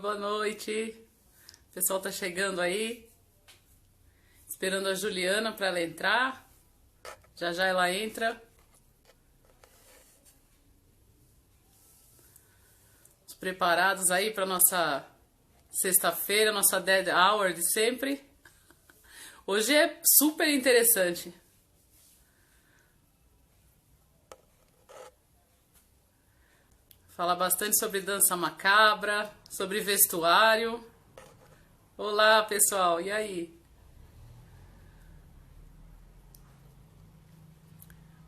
boa noite. O pessoal tá chegando aí. Esperando a Juliana para ela entrar. Já já ela entra. Preparados aí para nossa sexta-feira, nossa Dead Hour de sempre. Hoje é super interessante. Falar bastante sobre dança macabra, sobre vestuário. Olá, pessoal, e aí?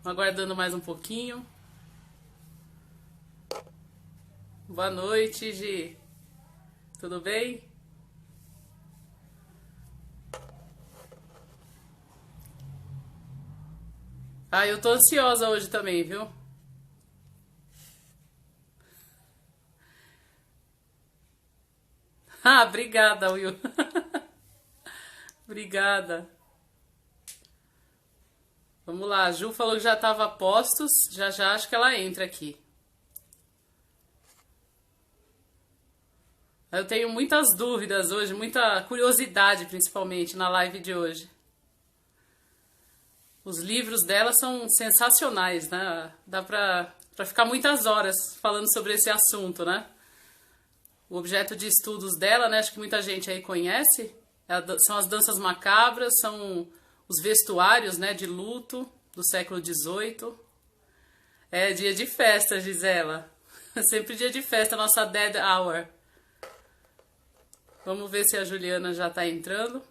Aguardando mais um pouquinho. Boa noite, Gi. Tudo bem? Ah, eu tô ansiosa hoje também, viu? Ah, obrigada, Will. Obrigada. Vamos lá, a Ju falou que já estava a postos. Já já acho que ela entra aqui. Eu tenho muitas dúvidas hoje, muita curiosidade, principalmente na live de hoje. Os livros dela são sensacionais, né? Dá pra ficar muitas horas falando sobre esse assunto, né? O objeto de estudos dela, né? Acho que muita gente aí conhece. São as danças macabras, são os vestuários, né? De luto do século XVIII. É dia de festa, Gisela. Sempre dia de festa, nossa Dead Hour. Vamos ver se a Juliana já tá entrando.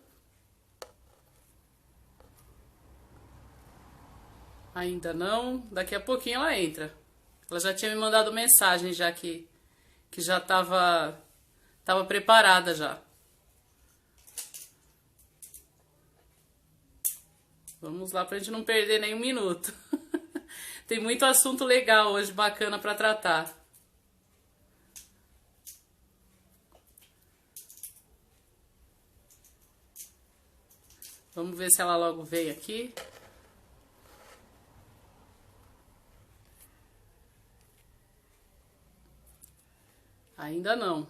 Ainda não. Daqui a pouquinho ela entra. Ela já tinha me mandado mensagem já que já tava preparada já. Vamos lá pra gente não perder nenhum minuto. Tem muito assunto legal hoje, bacana pra tratar. Vamos ver se ela logo vem aqui. Ainda não.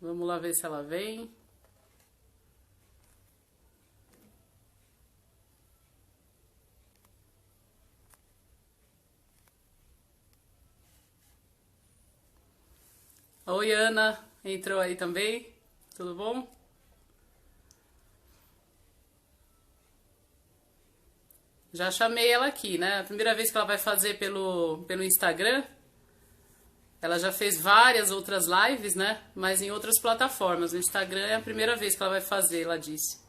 Vamos lá ver se ela vem. Oi, Ana. Entrou aí também. Tudo bom? Já chamei ela aqui, né? A primeira vez que ela vai fazer pelo Instagram. Ela já fez várias outras lives, né? Mas em outras plataformas. No Instagram é a primeira vez que ela vai fazer, ela disse.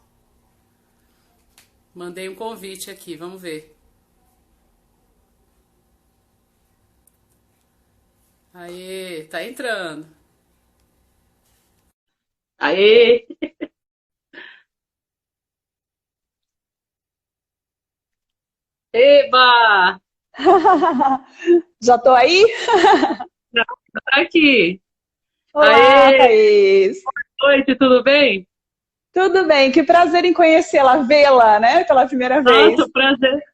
Mandei um convite aqui, vamos ver. Aê, tá entrando. Aê! Eba! Já tô aí? Tá aqui. Olá, Aê! Thaís. Boa noite, tudo bem? Tudo bem? Que prazer em conhecê-la, vê-la, né? Pela primeira vez. Nossa,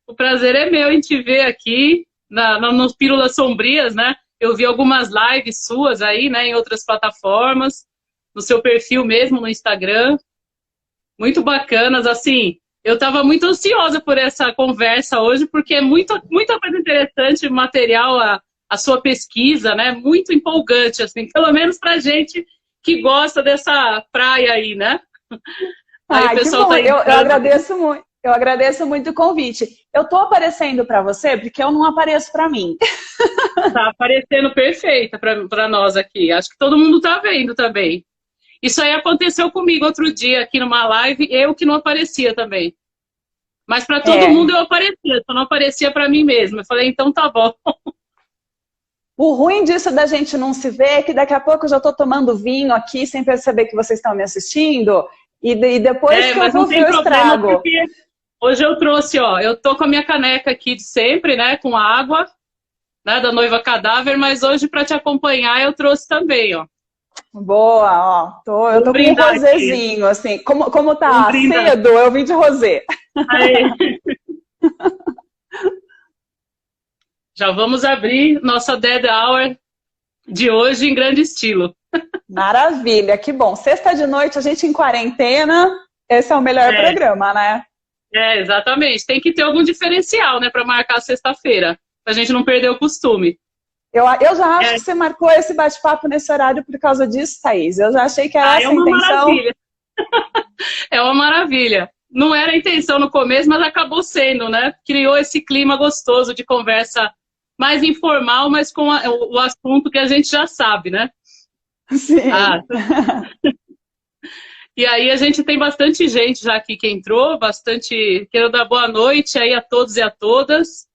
o prazer é meu em te ver aqui nos Pílulas Sombrias, né? Eu vi algumas lives suas aí, né, em outras plataformas, no seu perfil mesmo, no Instagram. Muito bacanas, assim. Eu estava muito ansiosa por essa conversa hoje, porque é muita coisa interessante, material, a sua pesquisa, né? Muito empolgante, assim, pelo menos pra gente que gosta dessa praia aí, né? Aí o Ai, que pessoal bom. tá Eu entrando. agradeço muito. Eu agradeço muito o convite. Eu tô aparecendo para você porque eu não apareço para mim. Tá aparecendo perfeita para nós aqui. Acho que todo mundo tá vendo também. Isso aí aconteceu comigo outro dia aqui numa live, eu que não aparecia também. Mas para todo É. mundo eu aparecia, só não aparecia para mim mesma. Eu falei, então tá bom. O ruim disso da gente não se ver é que daqui a pouco eu já tô tomando vinho aqui sem perceber que vocês estão me assistindo. E depois que eu Mas não vou tem ver o problema estrago. porque hoje eu trouxe, ó, eu tô com a minha caneca aqui de sempre, né, com água, né, da Noiva Cadáver, mas hoje para te acompanhar eu trouxe também, ó. Boa, ó. Eu Vamos tô com um brindar aqui. rosézinho, assim. Como Vamos tá brindar. cedo, eu vim de rosé. Aí. Já vamos abrir nossa Dead Hour de hoje em grande estilo. Maravilha, que bom. Sexta de noite, a gente em quarentena, esse é o melhor programa, né? Exatamente. Tem que ter algum diferencial, né, para marcar sexta-feira, pra gente não perder o costume. Eu já acho que você marcou esse bate-papo nesse horário por causa disso, Thaís. Eu já achei que era essa a intenção. Maravilha. É uma maravilha. Não era a intenção no começo, mas acabou sendo, né? Criou esse clima gostoso de conversa mais informal, mas com o assunto que a gente já sabe, né? Sim. E aí a gente tem bastante gente já aqui que entrou, bastante... Quero dar boa noite aí a todos e a todas.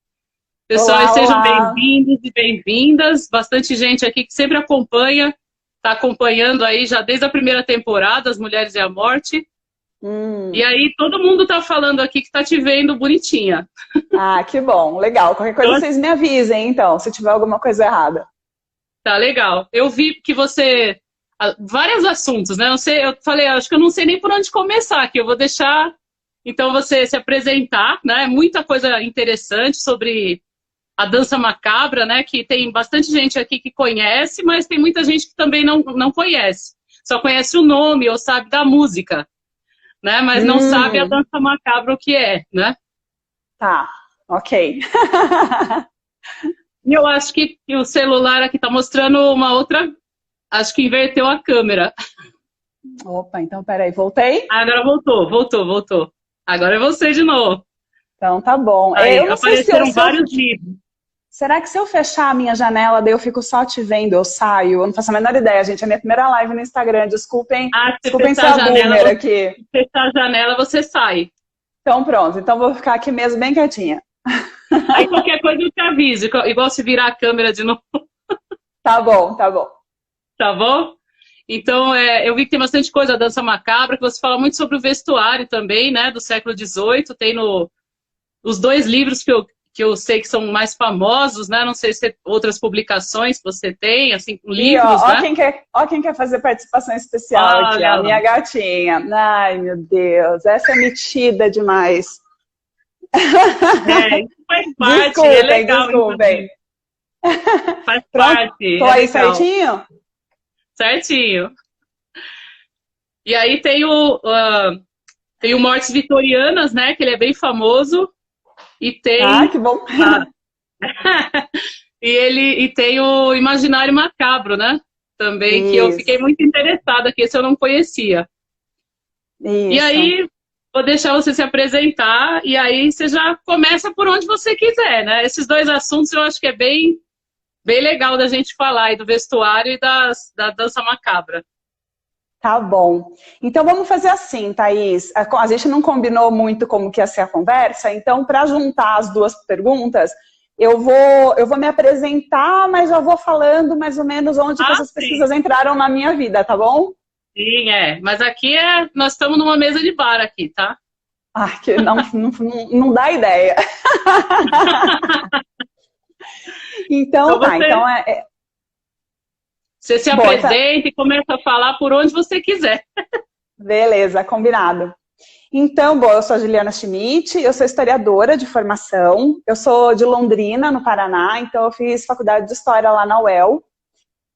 Pessoal, olá, sejam bem-vindos e bem-vindas. Bastante gente aqui que sempre acompanha, está acompanhando aí já desde a primeira temporada, As Mulheres e a Morte. E aí todo mundo está falando aqui que está te vendo bonitinha. Ah, que bom, legal. Qualquer coisa vocês me avisem, então, se tiver alguma coisa errada. Tá, legal. Eu vi que você... Vários assuntos, né? Eu falei, acho que eu não sei nem por onde começar aqui. Eu vou deixar, então, você se apresentar, né? Muita coisa interessante sobre a dança macabra, né? Que tem bastante gente aqui que conhece, mas tem muita gente que também não conhece. Só conhece o nome ou sabe da música, né? Mas não sabe a dança macabra o que é, né? Tá, ok. E eu acho que o celular aqui tá mostrando uma outra... Acho que inverteu a câmera. Opa, então peraí, voltei? Agora voltou. Agora é você de novo. Então tá bom. Aí, eu não apareceram sei se vários livros. Será que se eu fechar a minha janela, daí eu fico só te vendo, eu saio? Eu não faço a menor ideia, gente. É a minha primeira live no Instagram. Desculpem, desculpem ser a boomer aqui. Se fechar a janela, você sai. Então pronto, então vou ficar aqui mesmo bem quietinha. Aí qualquer coisa eu te aviso, igual se virar a câmera de novo. Tá bom, tá bom. Tá bom? Então, eu vi que tem bastante coisa, a dança macabra, que você fala muito sobre o vestuário também, né, do século XVIII. Tem os dois livros que eu sei que são mais famosos, né? Não sei se tem outras publicações que você tem, assim, livros, né? Ó quem quer fazer participação especial aqui, a minha gatinha. Ai, meu Deus, essa é metida demais. Isso faz parte, desculpem, é legal. Desculpem. Faz parte. Tô aí certinho? Certinho. E aí tem o Mortes Vitorianas, né? Que ele é bem famoso. E tem... Ah, que bom. E tem o Imaginário Macabro, né? Também, isso. Que eu fiquei muito interessada, que esse eu não conhecia. Isso. E aí, vou deixar você se apresentar, e aí você já começa por onde você quiser, né? Esses dois assuntos eu acho que é bem legal da gente falar, aí do vestuário e da dança macabra. Tá bom. Então vamos fazer assim, Thaís. A gente não combinou muito como que ia ser a conversa, então para juntar as duas perguntas, eu vou me apresentar, mas já vou falando mais ou menos onde essas pesquisas entraram na minha vida, tá bom? Sim, mas aqui nós estamos numa mesa de bar aqui, tá? Ah, que não dá ideia. Então tá, então Você se apresenta e começa a falar por onde você quiser. Beleza, combinado. Então, eu sou a Juliana Schmidt, eu sou historiadora de formação, eu sou de Londrina, no Paraná, então eu fiz faculdade de História lá na UEL.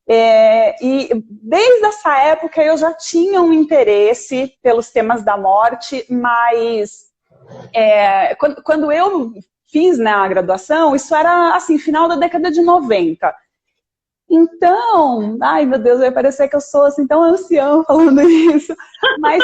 E desde essa época eu já tinha um interesse pelos temas da morte, mas quando eu fiz, né, a graduação, isso era assim, final da década de 90. Então, ai meu Deus, vai parecer que eu sou assim tão anciã falando isso, mas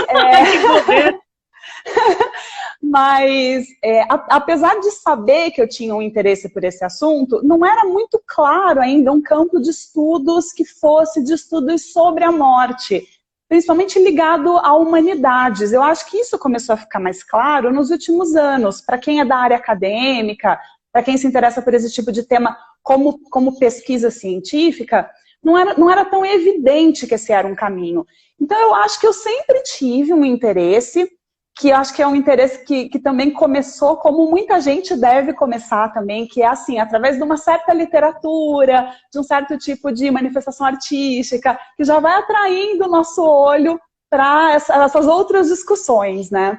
apesar de saber que eu tinha um interesse por esse assunto, não era muito claro ainda um campo de estudos que fosse de estudos sobre a morte, principalmente ligado a humanidades. Eu acho que isso começou a ficar mais claro nos últimos anos, para quem é da área acadêmica, para quem se interessa por esse tipo de tema como pesquisa científica, não era tão evidente que esse era um caminho. Então eu acho que eu sempre tive um interesse, que eu acho que é um interesse que também começou como muita gente deve começar também, que é assim, através de uma certa literatura, de um certo tipo de manifestação artística, que já vai atraindo o nosso olho para essas outras discussões, né?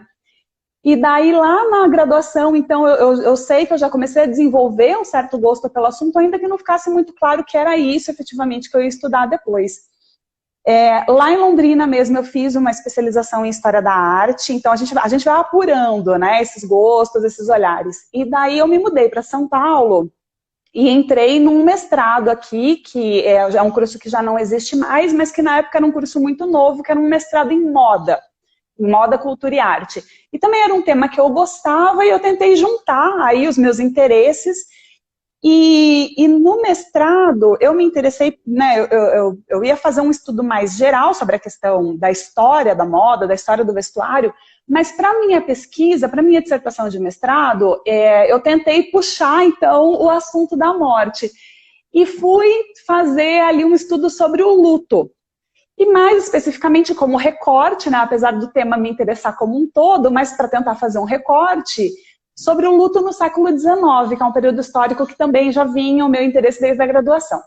E daí, lá na graduação, então, eu sei que eu já comecei a desenvolver um certo gosto pelo assunto, ainda que não ficasse muito claro que era isso, efetivamente, que eu ia estudar depois. Lá em Londrina mesmo, eu fiz uma especialização em História da Arte, então a gente vai apurando, né, esses gostos, esses olhares. E daí eu me mudei para São Paulo e entrei num mestrado aqui, que é um curso que já não existe mais, mas que na época era um curso muito novo, que era um mestrado em moda, cultura e arte. E também era um tema que eu gostava e eu tentei juntar aí os meus interesses. E no mestrado, eu me interessei, né, eu ia fazer um estudo mais geral sobre a questão da história da moda, da história do vestuário, mas para minha pesquisa, para minha dissertação de mestrado, eu tentei puxar, então, o assunto da morte. E fui fazer ali um estudo sobre o luto. E mais especificamente como recorte, né, apesar do tema me interessar como um todo, mas para tentar fazer um recorte sobre o luto no século XIX, que é um período histórico que também já vinha o meu interesse desde a graduação.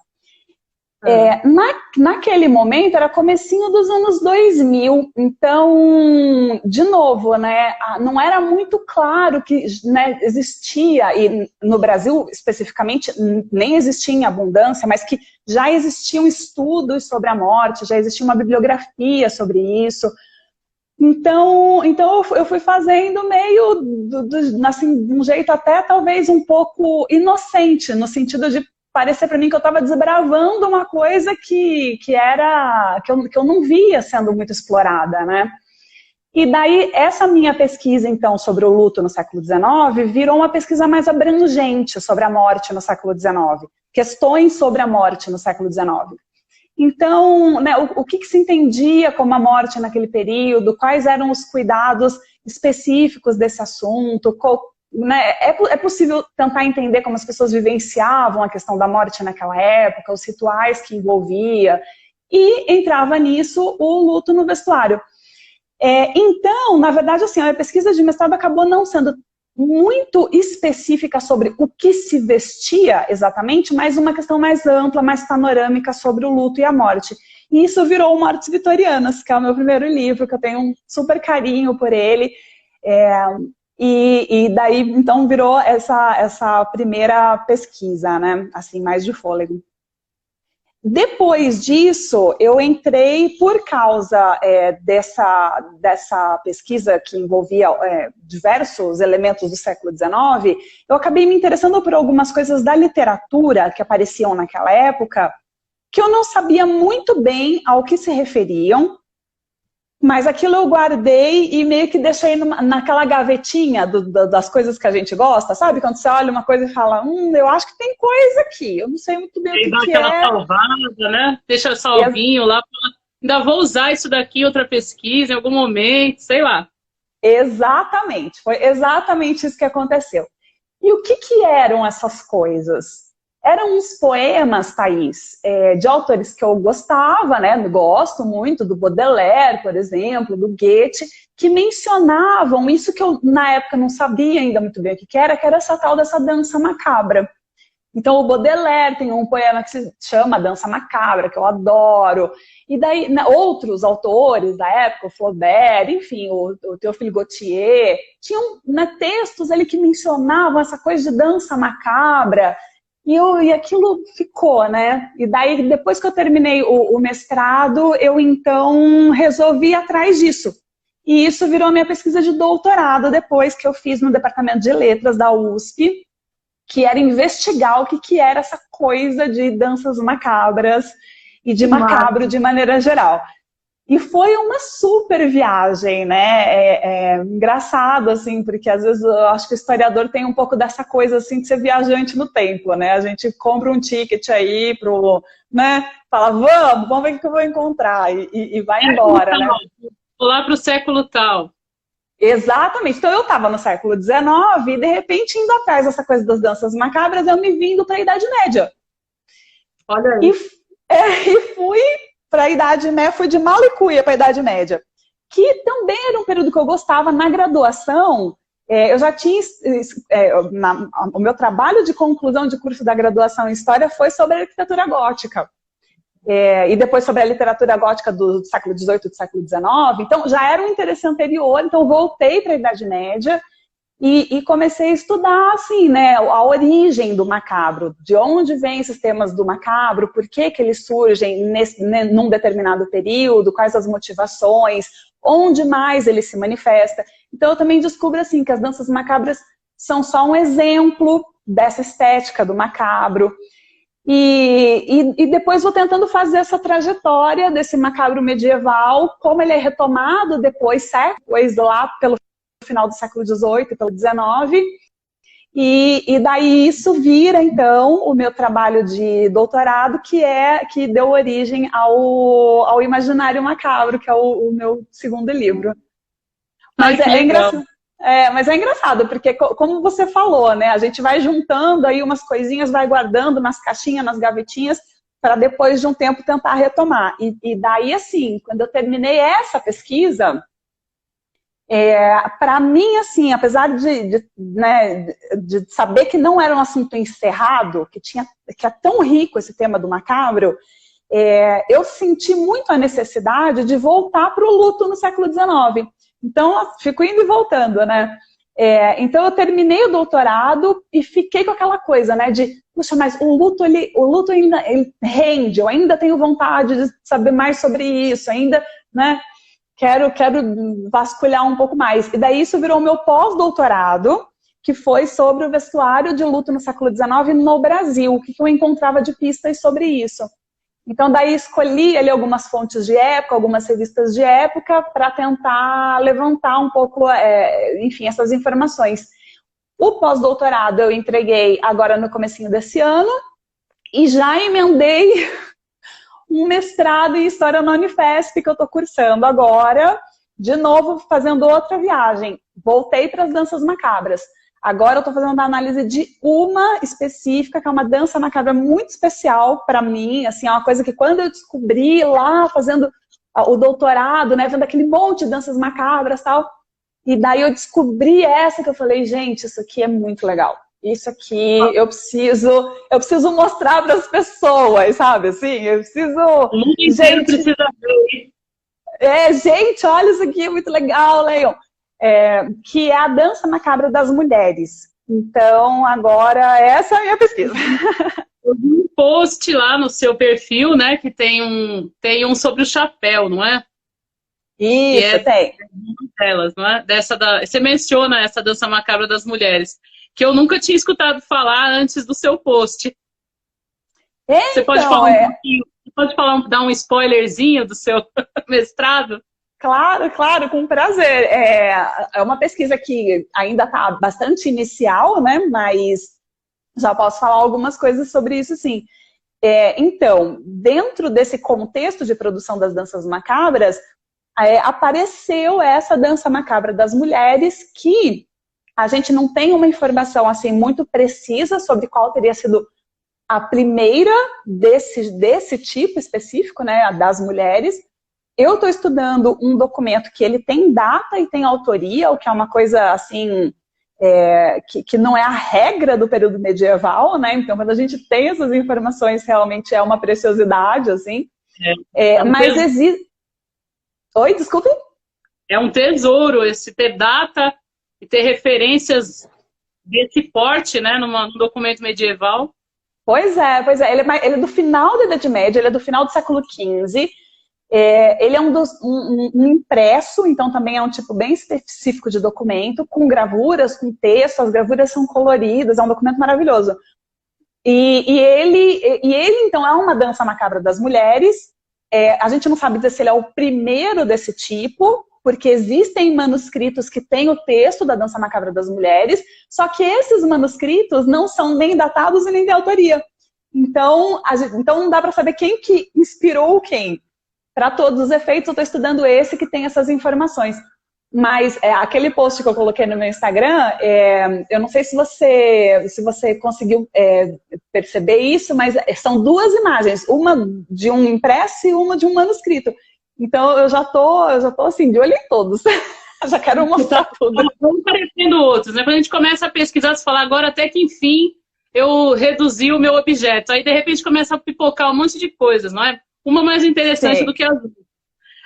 Naquele momento, era comecinho dos anos 2000, então, de novo, né, não era muito claro que, né, existia, e no Brasil especificamente nem existia em abundância, mas que já existiam estudos sobre a morte, já existia uma bibliografia sobre isso. Então eu fui fazendo meio, assim, de um jeito até talvez um pouco inocente, no sentido de parecer para mim que eu estava desbravando uma coisa que eu não via sendo muito explorada, né? E daí, essa minha pesquisa, então, sobre o luto no século XIX, virou uma pesquisa mais abrangente sobre a morte no século XIX. Questões sobre a morte no século XIX. Então, né, o que se entendia como a morte naquele período, quais eram os cuidados específicos desse assunto, né, é possível tentar entender como as pessoas vivenciavam a questão da morte naquela época, os rituais que envolvia, e entrava nisso o luto no vestuário. Então, na verdade, assim, a pesquisa de mestrado acabou não sendo muito específica sobre o que se vestia exatamente, mas uma questão mais ampla, mais panorâmica sobre o luto e a morte. E isso virou Mortes Vitorianas, que é o meu primeiro livro, que eu tenho um super carinho por ele. E daí, então, virou essa primeira pesquisa, né? Assim, mais de fôlego. Depois disso, eu entrei por causa dessa pesquisa que envolvia diversos elementos do século XIX, eu acabei me interessando por algumas coisas da literatura que apareciam naquela época, que eu não sabia muito bem ao que se referiam, mas aquilo eu guardei e meio que deixei naquela gavetinha das coisas que a gente gosta, sabe? Quando você olha uma coisa e fala, eu acho que tem coisa aqui, eu não sei muito bem o que é. Dá aquela salvada, né? Deixa salvinho lá, ainda vou usar isso daqui em outra pesquisa, em algum momento, sei lá. Exatamente, foi exatamente isso que aconteceu. E o que eram essas coisas? Eram uns poemas, Thaís, de autores que eu gostava, né? Gosto muito, do Baudelaire, por exemplo, do Goethe, que mencionavam isso que eu, na época, não sabia ainda muito bem o que era essa tal dessa dança macabra. Então, o Baudelaire tem um poema que se chama Dança Macabra, que eu adoro. E daí, outros autores da época, o Flaubert, enfim, o Théophile Gautier, tinham textos ali que mencionavam essa coisa de dança macabra. E aquilo ficou, né? E daí, depois que eu terminei o mestrado, eu então resolvi ir atrás disso. E isso virou a minha pesquisa de doutorado, depois que eu fiz no Departamento de Letras da USP, que era investigar o que era essa coisa de danças macabras e de macabro de maneira geral. E foi uma super viagem, né? Engraçado, assim, porque às vezes eu acho que o historiador tem um pouco dessa coisa, assim, de ser viajante no tempo, né? A gente compra um ticket aí né? Fala, vamos ver o que eu vou encontrar, e vai embora, né? Vou lá para o século tal. Exatamente. Então eu estava no século XIX e, de repente, indo atrás dessa coisa das danças macabras, eu me vindo para a Idade Média. Olha aí. E fui para a Idade Média, fui de mala e cuia para a Idade Média, que também era um período que eu gostava. Na graduação, eu já tinha... o meu trabalho de conclusão de curso da graduação em História foi sobre a arquitetura gótica. e depois sobre a literatura gótica do século XVIII e do século XIX. Então, já era um interesse anterior, então voltei para a Idade Média e comecei a estudar, assim, né, a origem do macabro, de onde vêm esses temas do macabro, por que eles surgem num determinado período, quais as motivações, onde mais ele se manifesta. Então, eu também descubro, assim, que as danças macabras são só um exemplo dessa estética do macabro. E depois vou tentando fazer essa trajetória desse macabro medieval, como ele é retomado depois, séculos lá pelo final do século XVIII e pelo XIX, e daí isso vira, então, o meu trabalho de doutorado, que deu origem ao Imaginário Macabro, que é o meu segundo livro. Mas mas é engraçado, porque como você falou, né, a gente vai juntando aí umas coisinhas, vai guardando nas caixinhas, nas gavetinhas, para depois de um tempo tentar retomar. E daí, assim, quando eu terminei essa pesquisa, para mim, assim, apesar de saber que não era um assunto encerrado, que é tão rico esse tema do macabro, eu senti muito a necessidade de voltar para o luto no século XIX. Então, fico indo e voltando, né? Então, eu terminei o doutorado e fiquei com aquela coisa, né? De, puxa, mas o luto ainda ele rende, eu ainda tenho vontade de saber mais sobre isso, ainda, né? Quero vasculhar um pouco mais. E daí isso virou o meu pós-doutorado, que foi sobre o vestuário de luto no século XIX no Brasil, o que eu encontrava de pistas sobre isso. Então, daí escolhi ali algumas fontes de época, algumas revistas de época, para tentar levantar um pouco, enfim, essas informações. O pós-doutorado eu entreguei agora no comecinho desse ano, e já emendei um mestrado em História na Unifesp, que eu estou cursando agora, de novo fazendo outra viagem. Voltei para as danças macabras. Agora eu estou fazendo uma análise de uma específica, que é uma dança macabra muito especial para mim, assim, é uma coisa que quando eu descobri lá, fazendo o doutorado, né, vendo aquele monte de danças macabras e tal, e daí eu descobri essa que eu falei, gente, isso aqui é muito legal. Isso aqui eu preciso mostrar para as pessoas, sabe? Assim, eu preciso. O mundo inteiro precisa ver. Gente, olha isso aqui, é muito legal, Leon. Que é a dança macabra das mulheres. Então, agora, essa é a minha pesquisa. Eu vi um post lá no seu perfil, né? Que tem um sobre o chapéu, não é? Isso, tem. Delas, não é? Você menciona essa dança macabra das mulheres, que eu nunca tinha escutado falar antes do seu post. Então, você pode falar um pouquinho, dar um spoilerzinho do seu mestrado? Claro, com prazer. É uma pesquisa que ainda está bastante inicial, né? Mas já posso falar algumas coisas sobre isso, sim. Então, dentro desse contexto de produção das danças macabras, apareceu essa dança macabra das mulheres, que a gente não tem uma informação assim muito precisa sobre qual teria sido a primeira desse tipo específico, né, das mulheres. Eu estou estudando um documento que ele tem data e tem autoria, o que é uma coisa assim, que não é a regra do período medieval, né? Então, quando a gente tem essas informações, realmente é uma preciosidade, assim. Mas existe... Oi, desculpe? É um tesouro esse ter data e ter referências desse porte, né, num documento medieval. Pois é. Ele é do final da Idade Média, ele é do final do século XV. Ele é um impresso, então também é um tipo bem específico de documento, com gravuras, com texto, as gravuras são coloridas, é um documento maravilhoso. E ele, então, é uma dança macabra das mulheres. A gente não sabe dizer se ele é o primeiro desse tipo, porque existem manuscritos que têm o texto da dança macabra das mulheres, só que esses manuscritos não são nem datados e nem de autoria. Então não dá para saber quem que inspirou quem. Para todos os efeitos, eu estou estudando esse que tem essas informações. Mas aquele post que eu coloquei no meu Instagram, eu não sei se você conseguiu perceber isso, mas são duas imagens, uma de um impresso e uma de um manuscrito. Então eu já tô assim, de olho em todos. Já quero mostrar tudo. Vamos parecendo outros, né? Quando a gente começa a pesquisar, você fala, agora até que enfim eu reduzi o meu objeto. Aí de repente começa a pipocar um monte de coisas, não é? uma mais interessante do Sim, que as outras.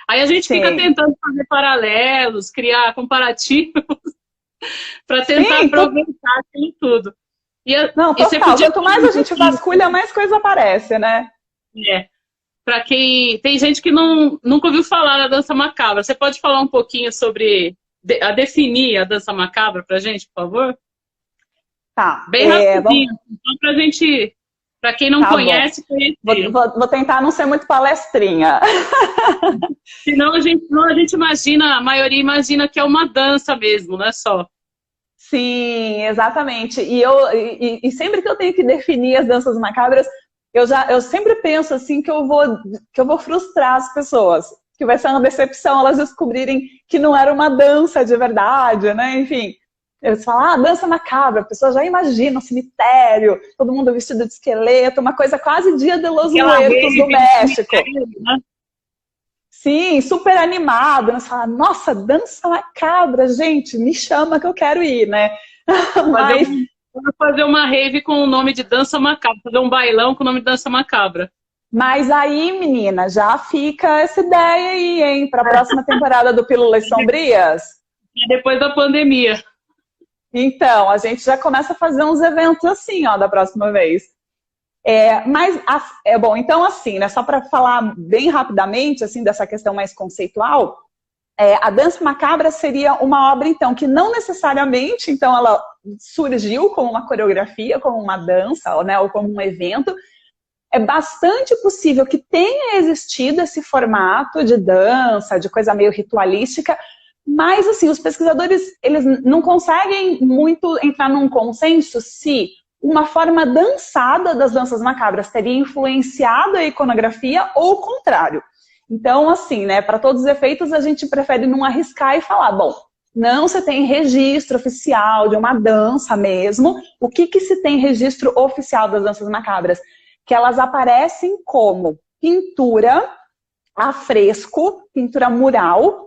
Aí a gente fica sim. tentando fazer paralelos, criar comparativos para tentar Sim, aproveitar aquilo tudo. não, E você total. podia Quanto falar mais um a gente pouquinho, vasculha, mais coisa aparece, né? para quem tem gente que nunca ouviu falar da dança macabra. Você pode falar um pouquinho sobre a definir a dança macabra para gente, por favor? Tá, Bem vamos, rapidinho, só para gente, para quem não tá bom. conhece, conhecer. Vou tentar não ser muito palestrinha. Senão a gente imagina, a maioria imagina que é uma dança mesmo, não é só. Sim, exatamente. E sempre que eu tenho que definir as danças macabras, eu sempre penso assim que eu vou frustrar as pessoas, que vai ser uma decepção elas descobrirem que não era uma dança de verdade, né? Enfim, eles falam, dança macabra, a pessoa já imagina um cemitério, todo mundo vestido de esqueleto, uma coisa quase Dia de los Aquela Muertos do rave do México. cemitério, né? Sim, super animado. Nós falamos, nossa, dança macabra, gente, me chama que eu quero ir, né? Mas, Vamos fazer uma rave com o nome de dança macabra, fazer um bailão com o nome de dança macabra. mas aí, menina, já fica essa ideia aí, hein, para a próxima temporada do Pílulas Sombrias. Depois da pandemia. Então, a gente já começa a fazer uns eventos assim, ó, da próxima vez. Bom, então assim, né, só para falar bem rapidamente, assim, dessa questão mais conceitual, a dança macabra seria uma obra, então, que não necessariamente, então, ela surgiu como uma coreografia, como uma dança, né, ou como um evento. É bastante possível que tenha existido esse formato de dança, de coisa meio ritualística, mas, assim, os pesquisadores, eles não conseguem muito entrar num consenso se uma forma dançada das danças macabras teria influenciado a iconografia ou o contrário. Então, assim, né, para todos os efeitos, a gente prefere não arriscar e falar, bom, não se tem registro oficial de uma dança mesmo. O que se tem registro oficial das danças macabras? Que elas aparecem como pintura a fresco, pintura mural,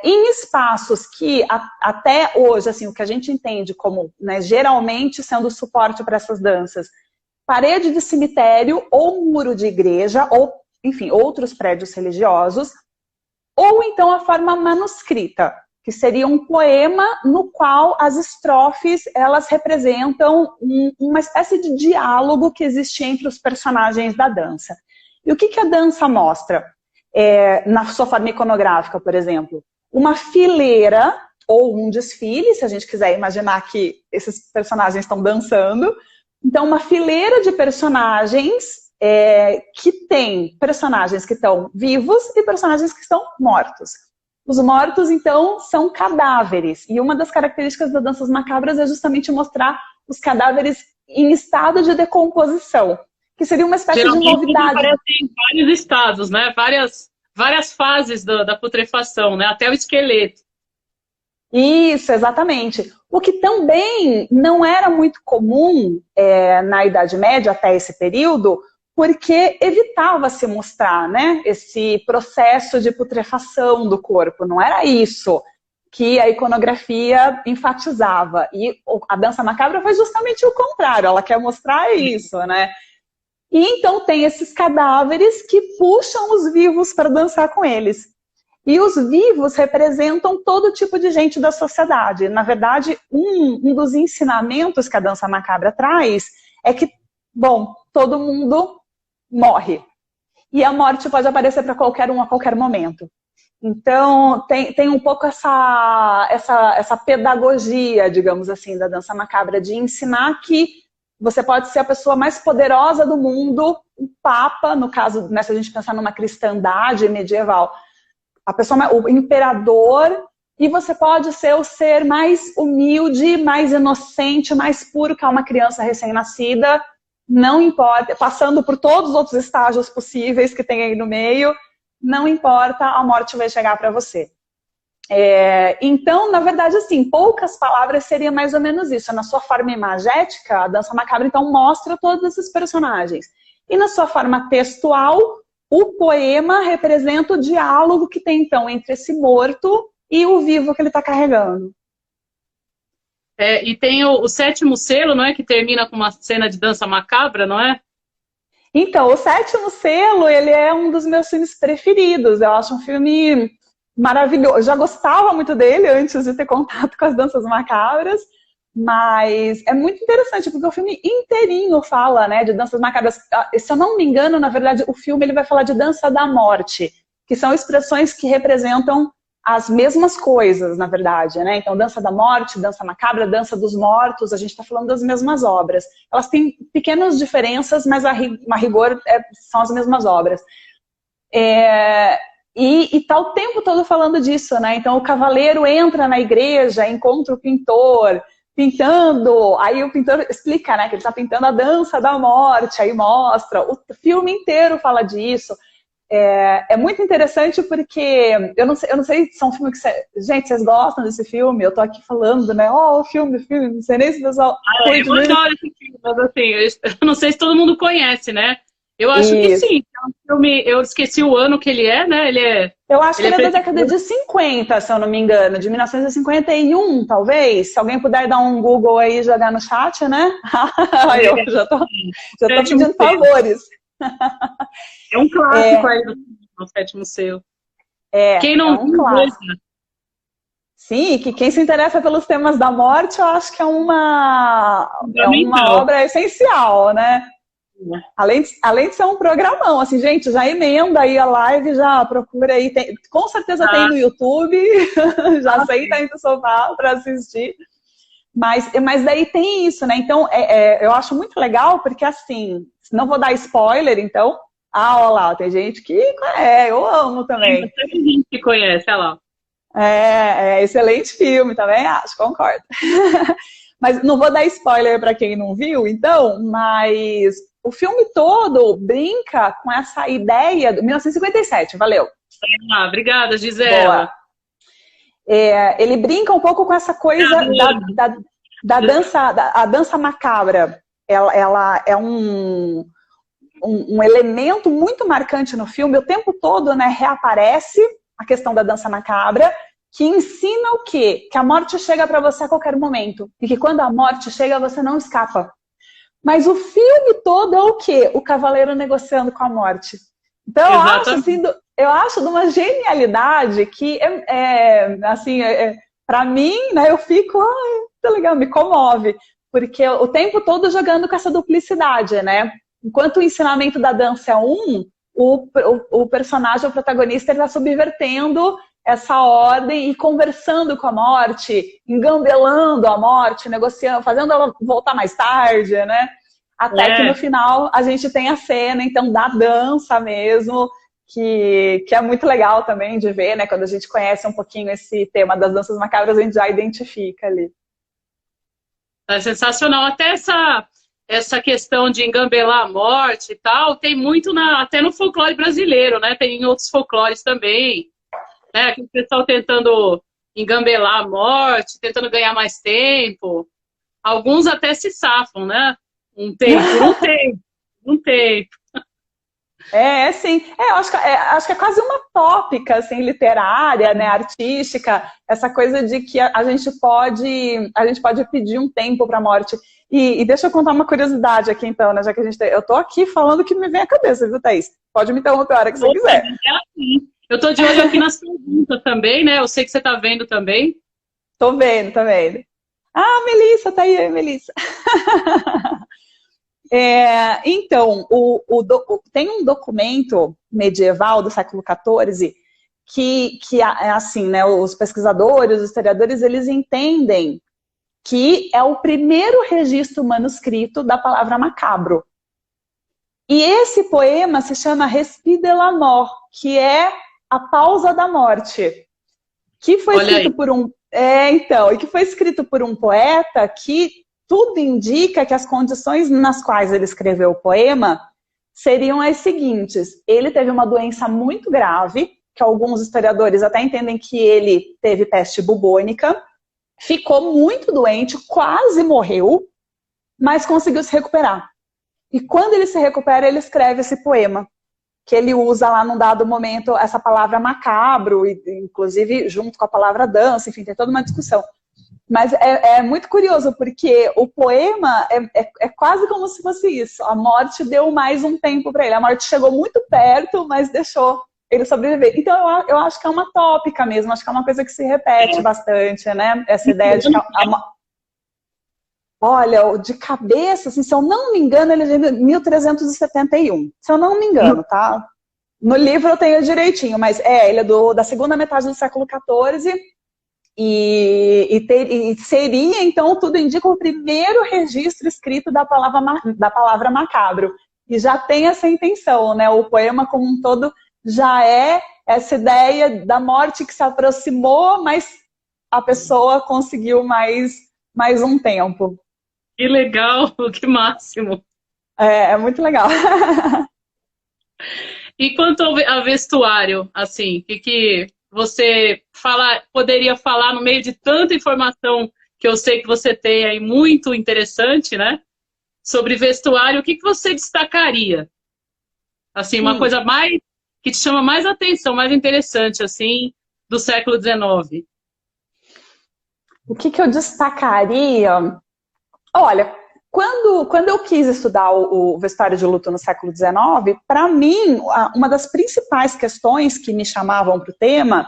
em espaços que até hoje, assim, o que a gente entende como, né, geralmente sendo suporte para essas danças, parede de cemitério ou muro de igreja, ou, enfim, outros prédios religiosos, ou então a forma manuscrita, que seria um poema no qual as estrofes, elas representam uma espécie de diálogo que existe entre os personagens da dança. E o que a dança mostra? Na sua forma iconográfica, por exemplo, uma fileira ou um desfile, se a gente quiser imaginar que esses personagens estão dançando. Então, uma fileira de personagens que tem personagens que estão vivos e personagens que estão mortos. Os mortos, então, são cadáveres. E uma das características das danças macabras é justamente mostrar os cadáveres em estado de decomposição, que seria uma espécie de novidade. Aparecem vários estados, né? Várias fases da putrefação, né? Até o esqueleto. Isso, exatamente. O que também não era muito comum na Idade Média, até esse período, porque evitava-se mostrar, né, esse processo de putrefação do corpo. Não era isso que a iconografia enfatizava. E a dança macabra foi justamente o contrário, ela quer mostrar isso, né? E então tem esses cadáveres que puxam os vivos para dançar com eles. E os vivos representam todo tipo de gente da sociedade. Na verdade, um dos ensinamentos que a dança macabra traz é que, bom, todo mundo morre. E a morte pode aparecer para qualquer um a qualquer momento. Então, tem um pouco essa pedagogia, digamos assim, da dança macabra, de ensinar que você pode ser a pessoa mais poderosa do mundo, o Papa, no caso, né, se a gente pensar numa cristandade medieval, o imperador, e você pode ser o ser mais humilde, mais inocente, mais puro que uma criança recém-nascida, não importa, passando por todos os outros estágios possíveis que tem aí no meio, não importa, a morte vai chegar para você. Então, na verdade, assim, poucas palavras seria mais ou menos isso. Na sua forma imagética, a dança macabra, então, mostra todos esses personagens. E na sua forma textual, o poema representa o diálogo que tem, então, entre esse morto e o vivo que ele está carregando. E tem o sétimo selo, não é? Que termina com uma cena de dança macabra, não é? Então, O Sétimo Selo, ele é um dos meus filmes preferidos. Eu acho um filme maravilhoso. Eu já gostava muito dele antes de ter contato com as Danças Macabras, mas é muito interessante, porque o filme inteirinho fala, né, de danças macabras. Se eu não me engano, na verdade, o filme ele vai falar de dança da morte, que são expressões que representam as mesmas coisas, na verdade, né? Então, dança da morte, dança macabra, dança dos mortos, a gente está falando das mesmas obras. Elas têm pequenas diferenças, mas a rigor são as mesmas obras. E tá o tempo todo falando disso, né? Então, o cavaleiro entra na igreja, encontra o pintor, pintando, aí o pintor explica, né, que ele está pintando a dança da morte, aí mostra, o filme inteiro fala disso. É muito interessante porque, eu não sei se é um filme que gente, vocês gostam desse filme? Eu tô aqui falando, né, o filme, não sei nem se o pessoal... eu adoro esse filme, mas assim, eu não sei se todo mundo conhece, né? Eu acho que sim, é um filme, eu esqueci o ano que ele é, né? Eu acho que ele é da década de 50, se eu não me engano, de 1951, talvez. Se alguém puder dar um Google aí e jogar no chat, né? Eu já tô pedindo favores. É um clássico aí do Sétimo Selo. Quem não é um clássico. Sim, que quem se interessa pelos temas da morte, eu acho que é uma obra essencial, né? Além de ser um programão, assim, gente, já emenda aí a live, já procura aí, com certeza tem no YouTube, já senta aí no sofá para assistir, mas daí tem isso, né? Então, eu acho muito legal, porque assim, não vou dar spoiler, então, olha lá, tem gente que eu amo também. Tem gente que conhece, olha lá. Excelente filme, também acho, concordo. Mas não vou dar spoiler para quem não viu, então, mas o filme todo brinca com essa ideia do 1957, valeu. Obrigada, Gisela. Ele brinca um pouco com essa coisa da dança, a dança macabra. Ela é um elemento muito marcante no filme, o tempo todo, né, reaparece a questão da dança macabra, que ensina o quê? Que a morte chega para você a qualquer momento. E que quando a morte chega, você não escapa. Mas o filme todo é o quê? O cavaleiro negociando com a morte. Então, eu acho de uma genialidade que, para mim, né, eu fico, tá legal, me comove. Porque o tempo todo jogando com essa duplicidade, né? Enquanto o ensinamento da dança é o personagem, o protagonista, ele está subvertendo essa ordem e conversando com a morte, engambelando a morte, negociando, fazendo ela voltar mais tarde, né? Até que no final a gente tem a cena, então, da dança mesmo, que é muito legal também de ver, né? Quando a gente conhece um pouquinho esse tema das danças macabras, a gente já identifica ali. É sensacional. Até essa questão de engambelar a morte e tal, tem muito até no folclore brasileiro, né? Tem em outros folclores também. Né? O pessoal tentando engambelar a morte, tentando ganhar mais tempo. Alguns até se safam, né? Um tempo. Sim. Eu acho que é quase uma tópica, assim, literária, né, artística, essa coisa de que a gente pode pedir um tempo para a morte. E deixa eu contar uma curiosidade aqui, então, né, já que eu tô aqui falando o que me vem à cabeça, viu, Thaís? Pode me interromper a hora que você quiser. Eu tô de olho aqui nas perguntas também, né? Eu sei que você tá vendo também. Tô vendo. Melissa, tá aí, Melissa. Então, tem um documento medieval do século XIV que assim, né, os pesquisadores, os historiadores, eles entendem que é o primeiro registro manuscrito da palavra macabro. E esse poema se chama Respire de la mort, que é a pausa da morte, que foi escrito por um poeta que tudo indica que as condições nas quais ele escreveu o poema seriam as seguintes. Ele teve uma doença muito grave, que alguns historiadores até entendem que ele teve peste bubônica, ficou muito doente, quase morreu, mas conseguiu se recuperar. E quando ele se recupera, ele escreve esse poema, que ele usa lá num dado momento essa palavra macabro, inclusive junto com a palavra dança, enfim, tem toda uma discussão. Mas é muito curioso, porque o poema é quase como se fosse isso. A morte deu mais um tempo para ele. A morte chegou muito perto, mas deixou ele sobreviver. Então, eu acho que é uma tópica mesmo. Acho que é uma coisa que se repete bastante, né? Essa ideia de que olha, de cabeça, assim, se eu não me engano, ele é de 1371. Se eu não me engano, tá? No livro eu tenho direitinho, mas ele é da segunda metade do século XIV. E seria, então, tudo indica o primeiro registro escrito da palavra macabro. E já tem essa intenção, né? O poema como um todo já é essa ideia da morte que se aproximou, mas a pessoa conseguiu mais um tempo. Que legal, que máximo. É muito legal. E quanto ao vestuário, assim, que você poderia falar no meio de tanta informação que eu sei que você tem aí, muito interessante, né? Sobre vestuário, o que você destacaria? Assim, uma coisa mais que te chama mais atenção, mais interessante, assim, do século XIX. O que eu destacaria? Olha, quando eu quis estudar o vestuário de luto no século XIX, para mim, uma das principais questões que me chamavam para o tema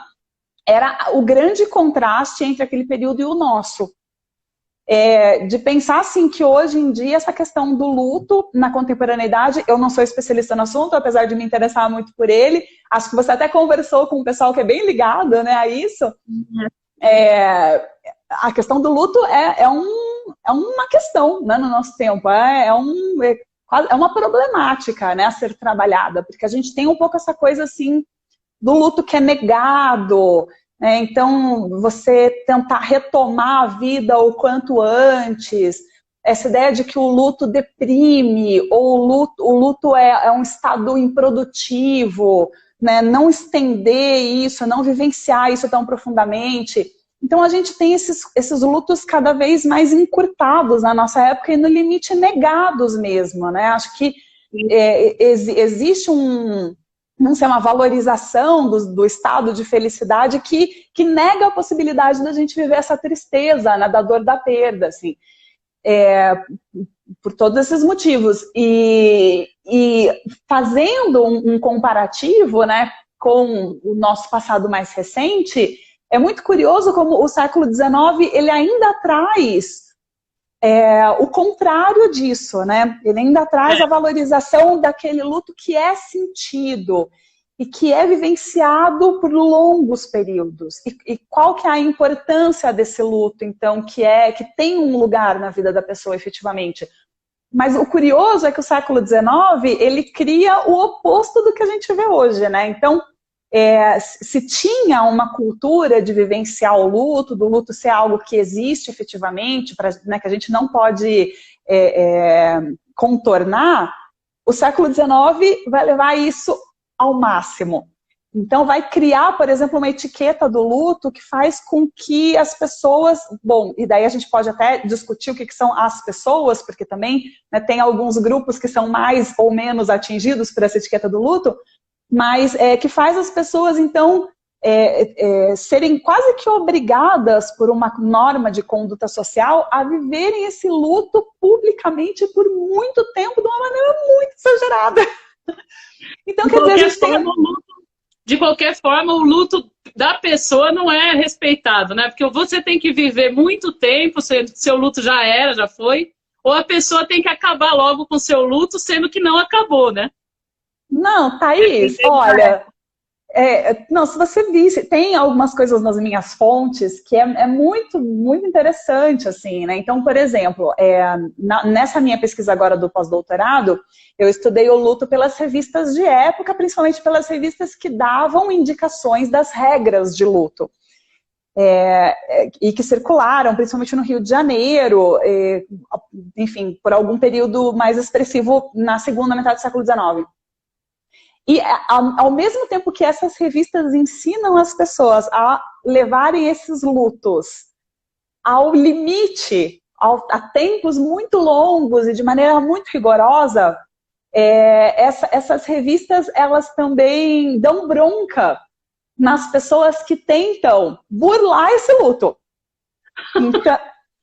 era o grande contraste entre aquele período e o nosso. De pensar assim que hoje em dia essa questão do luto na contemporaneidade, eu não sou especialista no assunto, apesar de me interessar muito por ele, acho que você até conversou com um pessoal que é bem ligado, né, a isso. A questão do luto é uma questão, né, no nosso tempo, é uma problemática, né, a ser trabalhada, porque a gente tem um pouco essa coisa assim do luto que é negado. Então, você tentar retomar a vida o quanto antes, essa ideia de que o luto deprime, ou o luto é um estado improdutivo, né? Não estender isso, não vivenciar isso tão profundamente. Então, a gente tem esses lutos cada vez mais encurtados na nossa época e, no limite, negados mesmo, né? Acho que existe não sei, uma valorização do estado de felicidade que nega a possibilidade da gente viver essa tristeza, né, da dor da perda, assim, por todos esses motivos. E fazendo um comparativo, né, com o nosso passado mais recente, é muito curioso como o século XIX ele ainda traz o contrário disso, né? Ele ainda traz a valorização daquele luto que é sentido e que é vivenciado por longos períodos. E qual que é a importância desse luto, então, que tem um lugar na vida da pessoa, efetivamente. Mas o curioso é que o século XIX, ele cria o oposto do que a gente vê hoje, né? Então, se tinha uma cultura de vivenciar o luto, do luto ser algo que existe efetivamente, né, que a gente não pode contornar, o século XIX vai levar isso ao máximo. Então vai criar, por exemplo, uma etiqueta do luto que faz com que as pessoas... Bom, e daí a gente pode até discutir o que são as pessoas, porque também, né, tem alguns grupos que são mais ou menos atingidos por essa etiqueta do luto, mas que faz as pessoas, então, serem quase que obrigadas por uma norma de conduta social a viverem esse luto publicamente por muito tempo, de uma maneira muito exagerada. Então, quer dizer, a gente tem... De qualquer forma, o luto da pessoa não é respeitado, né? Porque você tem que viver muito tempo, seu luto já foi, ou a pessoa tem que acabar logo com o seu luto, sendo que não acabou, né? Não, Thaís, olha, não, se você visse, tem algumas coisas nas minhas fontes que é muito, muito interessante, assim, né? Então, por exemplo, nessa minha pesquisa agora do pós-doutorado, eu estudei o luto pelas revistas de época, principalmente pelas revistas que davam indicações das regras de luto. E que circularam, principalmente no Rio de Janeiro, enfim, por algum período mais expressivo na segunda metade do século XIX. E ao mesmo tempo que essas revistas ensinam as pessoas a levarem esses lutos ao limite, a tempos muito longos e de maneira muito rigorosa, essas revistas, elas também dão bronca nas pessoas que tentam burlar esse luto. Então,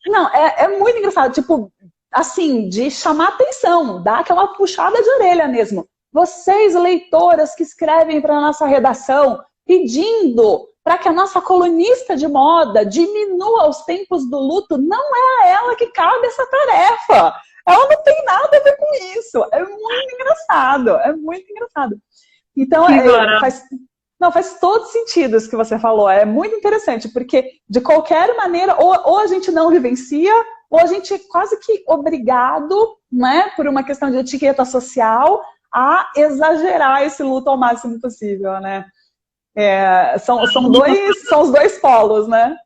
não, é muito engraçado, tipo, assim, de chamar atenção, dar aquela puxada de orelha mesmo. Vocês, leitoras que escrevem para a nossa redação, pedindo para que a nossa colunista de moda diminua os tempos do luto, não é a ela que cabe essa tarefa. Ela não tem nada a ver com isso. É muito engraçado, é muito engraçado. Então, faz todo sentido isso que você falou. É muito interessante, porque de qualquer maneira, ou a gente não vivencia, ou a gente é quase que obrigado, né, por uma questão de etiqueta social, a exagerar esse luto ao máximo possível, né? São os dois polos, né?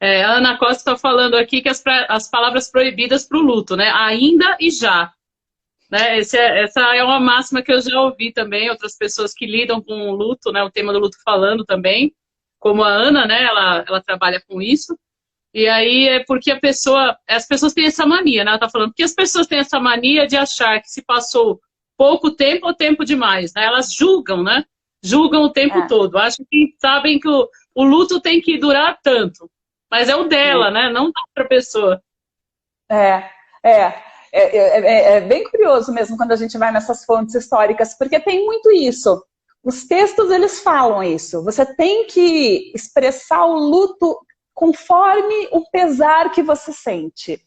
A Ana Costa está falando aqui que as palavras proibidas para o luto, né? Ainda e já. Né? Essa é uma máxima que eu já ouvi também, outras pessoas que lidam com o luto, né? O tema do luto falando também, como a Ana, né? Ela trabalha com isso. E aí é porque as pessoas têm essa mania, né? Ela está falando, porque as pessoas têm essa mania de achar que se passou pouco tempo ou tempo demais, né? Elas julgam, né? Julgam o tempo todo. Acham que sabem que o luto tem que durar tanto. Mas é o dela, né? Não da outra pessoa. É bem curioso mesmo quando a gente vai nessas fontes históricas, porque tem muito isso. Os textos, eles falam isso. Você tem que expressar o luto conforme o pesar que você sente.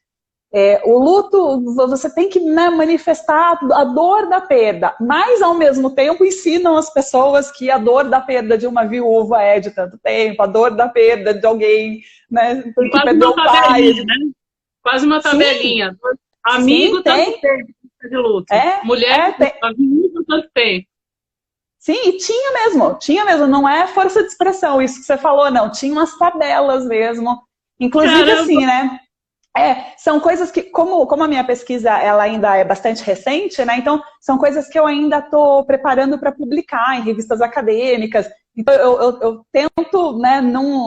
O luto, você tem que, né, manifestar a dor da perda, mas ao mesmo tempo ensinam as pessoas que a dor da perda de uma viúva é de tanto tempo, a dor da perda de alguém, né, porque perdeu o pai. Né? Quase uma tabelinha. Sim. Amigo, sim, tanto tempo de luto. Mulher, amigo, tanto tempo. Sim, e tinha mesmo, não é força de expressão, isso que você falou, não, tinha umas tabelas mesmo, inclusive Caramba. Assim, né? São coisas que, como a minha pesquisa ela ainda é bastante recente, né? Então, são coisas que eu ainda estou preparando para publicar em revistas acadêmicas. Então, eu tento, né,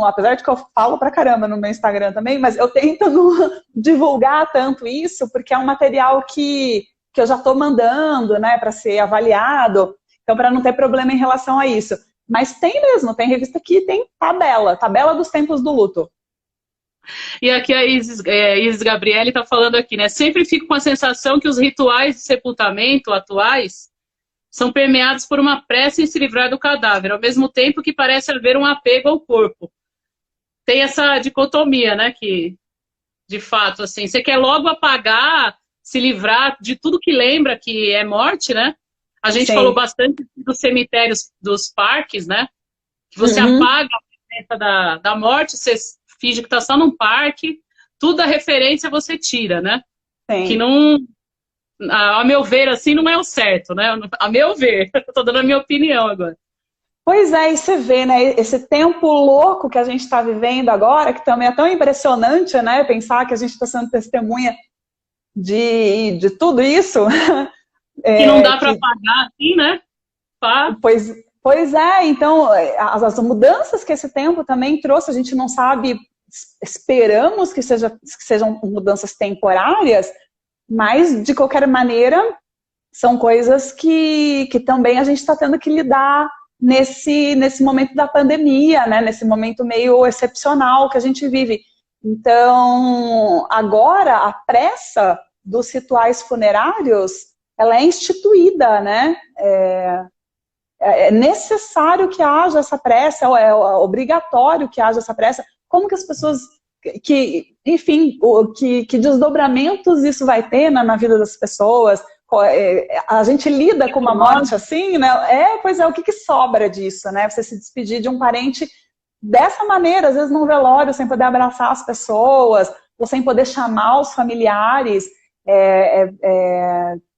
apesar de que eu falo pra caramba no meu Instagram também, mas eu tento não divulgar tanto isso, porque é um material que eu já estou mandando, né, para ser avaliado, então para não ter problema em relação a isso. Mas tem revista que tem tabela dos tempos do luto. E aqui a Isis Gabriele está falando aqui, né? Sempre fico com a sensação que os rituais de sepultamento atuais são permeados por uma pressa em se livrar do cadáver, ao mesmo tempo que parece haver um apego ao corpo. Tem essa dicotomia, né? Que, de fato, assim, você quer logo apagar, se livrar de tudo que lembra que é morte, né? A gente falou bastante dos cemitérios, dos parques, né? Que você apaga a presença da morte, você finge que está só num parque, tudo a referência você tira, né? Sim. Que não, a meu ver, assim, não é o certo, né? A meu ver, eu tô dando a minha opinião agora. Pois é, e você vê, né, esse tempo louco que a gente está vivendo agora, que também é tão impressionante, né, pensar que a gente está sendo testemunha de tudo isso. Que não dá para apagar, assim, né? Pois é, então, as mudanças que esse tempo também trouxe, a gente não sabe, esperamos que sejam mudanças temporárias, mas, de qualquer maneira, são coisas que também a gente está tendo que lidar nesse momento da pandemia, né? Nesse momento meio excepcional que a gente vive. Então, agora, a pressa dos rituais funerários, ela é instituída, né? É necessário que haja essa pressa, é obrigatório que haja essa pressa. Como que as pessoas, enfim, que desdobramentos isso vai ter na vida das pessoas? A gente lida com uma morte assim, né? Pois é, o que sobra disso, né? Você se despedir de um parente dessa maneira, às vezes num velório, sem poder abraçar as pessoas, ou sem poder chamar os familiares.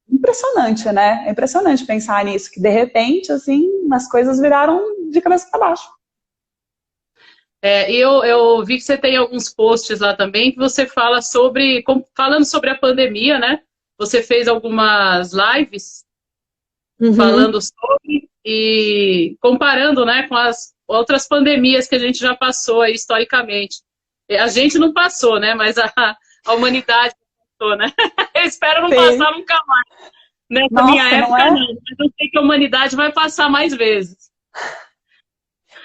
Impressionante, né? É impressionante pensar nisso, que de repente, assim, as coisas viraram de cabeça para baixo. Eu vi que você tem alguns posts lá também, que você fala falando sobre a pandemia, né? Você fez algumas lives falando sobre e comparando, né, com as outras pandemias que a gente já passou aí, historicamente. A gente não passou, né? Mas a humanidade passou, né? Eu espero não passar nunca mais. Nessa minha época, não. Mas eu sei que a humanidade vai passar mais vezes.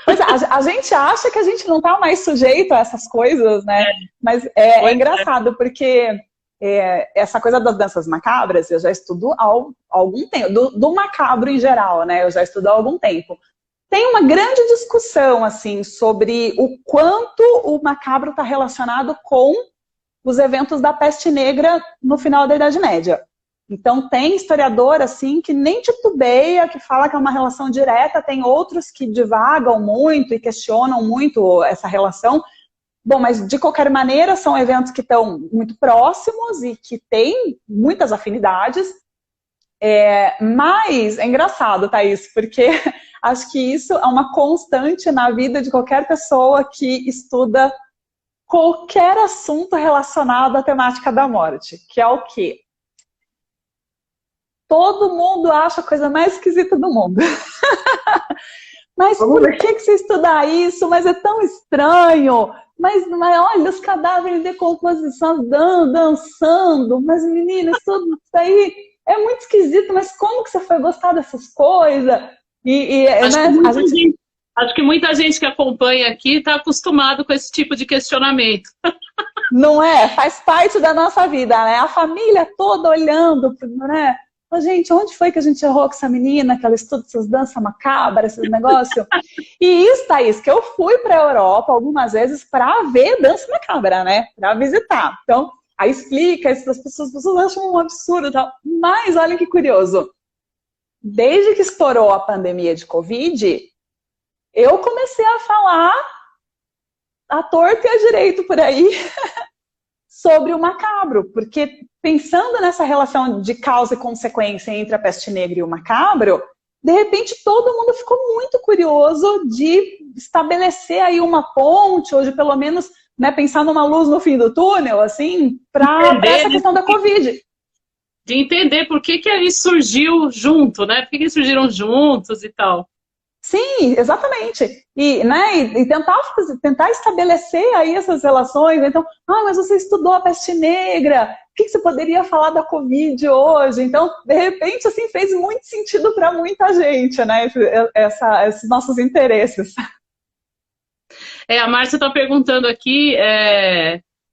Pois é, a gente acha que a gente não está mais sujeito a essas coisas, né? Mas é engraçado, porque essa coisa das danças macabras, eu já estudo há algum tempo, do macabro em geral, né? Eu já estudo há algum tempo. Tem uma grande discussão, assim, sobre o quanto o macabro está relacionado com os eventos da peste negra no final da Idade Média. Então, tem historiador, assim, que nem titubeia, que fala que é uma relação direta, tem outros que divagam muito e questionam muito essa relação. Bom, mas, de qualquer maneira, são eventos que estão muito próximos e que têm muitas afinidades. Mas é engraçado, Thaís, porque acho que isso é uma constante na vida de qualquer pessoa que estuda qualquer assunto relacionado à temática da morte, que é o quê? Todo mundo acha a coisa mais esquisita do mundo. Mas por que você estuda isso? Mas é tão estranho. Mas olha, os cadáveres em decomposição dançando. Mas, menina, tudo isso aí é muito esquisito. Mas como que você foi gostar dessas coisas? Acho que muita gente que acompanha aqui está acostumado com esse tipo de questionamento. Não é? Faz parte da nossa vida, né? A família toda olhando, né? Gente, onde foi que a gente errou com essa menina, que ela estuda essas danças macabras, esses negócios? E isso, Thaís, que eu fui para a Europa algumas vezes para ver dança macabra, né? Para visitar. Então, aí explica isso para as pessoas acham um absurdo e tal. Mas olha que curioso. Desde que estourou a pandemia de Covid, eu comecei a falar à torta e à direito por aí sobre o macabro, porque pensando nessa relação de causa e consequência entre a peste negra e o macabro, de repente todo mundo ficou muito curioso de estabelecer aí uma ponte, ou de pelo menos, né, pensar numa luz no fim do túnel, assim, para essa questão da Covid. De entender por que isso surgiu junto, né? Por que eles surgiram juntos e tal. Sim, exatamente. E tentar estabelecer aí essas relações. Então, mas você estudou a peste negra, o que você poderia falar da Covid hoje? Então, de repente, assim, fez muito sentido para muita gente, né? Esses nossos interesses. A Márcia está perguntando aqui,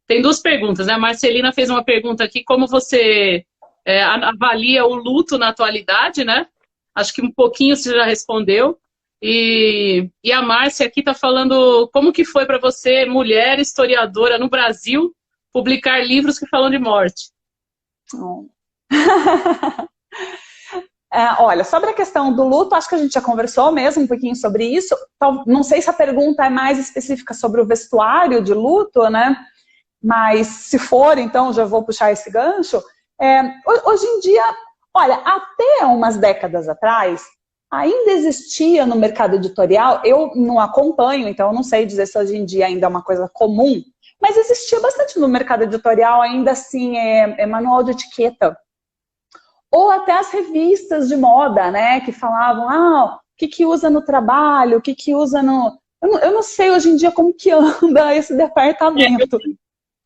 tem duas perguntas, né? A Marcelina fez uma pergunta aqui, como você avalia o luto na atualidade, né? Acho que um pouquinho você já respondeu. E a Márcia aqui está falando como que foi para você, mulher historiadora no Brasil, publicar livros que falam de morte. Olha, sobre a questão do luto, acho que a gente já conversou mesmo um pouquinho sobre isso. Então, não sei se a pergunta é mais específica sobre o vestuário de luto, né? Mas se for, então já vou puxar esse gancho. Hoje em dia, olha, até umas décadas atrás, ainda existia no mercado editorial, eu não acompanho, então eu não sei dizer se hoje em dia ainda é uma coisa comum, mas existia bastante no mercado editorial ainda assim, manual de etiqueta. Ou até as revistas de moda, né, que falavam, o que usa no trabalho, o que usa no... Eu não sei hoje em dia como que anda esse departamento.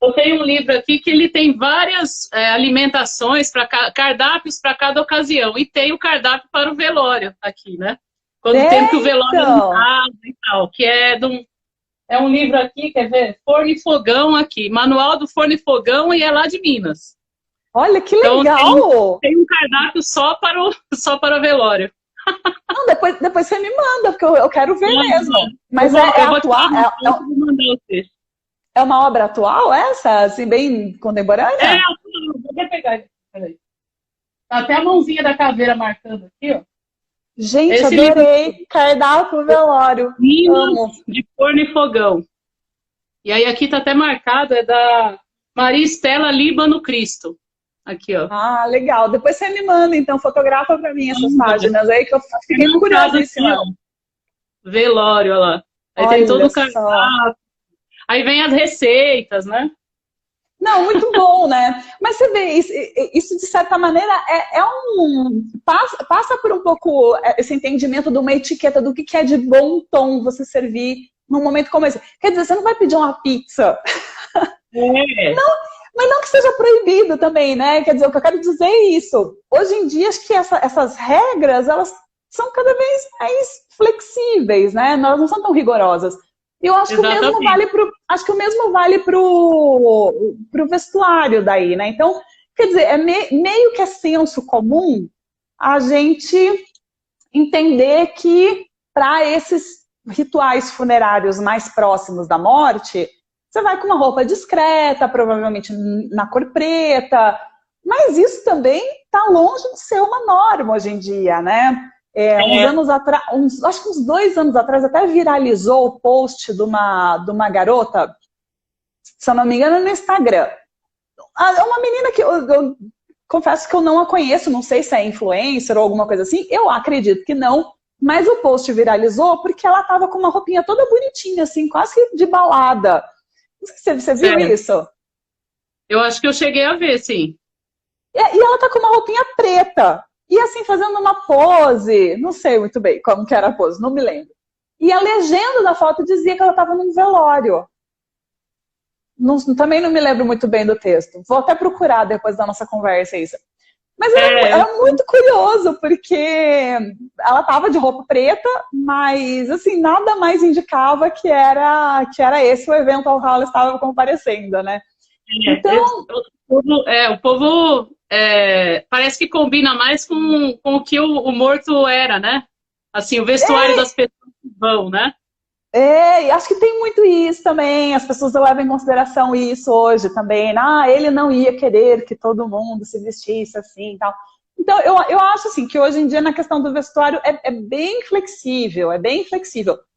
Eu tenho um livro aqui que ele tem várias alimentações, cardápios para cada ocasião. E tem o cardápio para o velório aqui, né? Quando tem que o velório e tal. Que é um livro aqui, quer ver? Forno e Fogão aqui. Manual do Forno e Fogão e é lá de Minas. Olha, que legal! Então, tem um cardápio só para o velório. Não, depois você me manda, porque eu quero ver mesmo. Mas atual? É uma obra atual essa? Assim, bem contemporânea? Vou pegar. Peraí. Tá até a mãozinha da caveira marcando aqui, ó. Gente, esse adorei. Livro... Cardápio velório. Minas de Forno e Fogão. E aí aqui tá até marcado, é da Maria Estela Líbano Cristo. Aqui, ó. Legal. Depois você me manda, então, fotografa pra mim essas páginas aí, que eu fiquei curiosíssima. Velório, olha lá. Aí tem todo o cardápio. Aí vem as receitas, né? Não, muito bom, né? Mas você vê, isso de certa maneira passa por um pouco esse entendimento de uma etiqueta do que é de bom tom você servir num momento como esse. Quer dizer, você não vai pedir uma pizza. Não, mas não que seja proibido também, né? Quer dizer, o que eu quero dizer é isso. Hoje em dia, acho que essas regras, elas são cada vez mais flexíveis, né? Nós não somos tão rigorosas. E eu acho que o mesmo vale pro vestuário daí, né? Então, quer dizer, é meio que é senso comum a gente entender que para esses rituais funerários mais próximos da morte, você vai com uma roupa discreta, provavelmente na cor preta, mas isso também está longe de ser uma norma hoje em dia, né? Uns anos atrás, acho que uns 2 anos atrás, até viralizou o post de uma garota, se eu não me engano, no Instagram. Uma menina que eu confesso que eu não a conheço, não sei se é influencer ou alguma coisa assim, eu acredito que não, mas o post viralizou porque ela estava com uma roupinha toda bonitinha, assim, quase que de balada. Não sei se você viu isso. Eu acho que eu cheguei a ver, sim. E ela tá com uma roupinha preta. E assim, fazendo uma pose, não sei muito bem como que era a pose, não me lembro. E a legenda da foto dizia que ela estava num velório. Também não me lembro muito bem do texto. Vou até procurar depois da nossa conversa isso. Mas era muito curioso, porque ela estava de roupa preta, mas assim, nada mais indicava que era esse o evento ao qual ela estava comparecendo, né? Então... o povo parece que combina mais com o que o morto era, né? Assim, o vestuário das pessoas que vão, né? E acho que tem muito isso também, as pessoas levam em consideração isso hoje também. Ele não ia querer que todo mundo se vestisse assim e tal. Então, eu acho assim, que hoje em dia, na questão do vestuário, é bem flexível,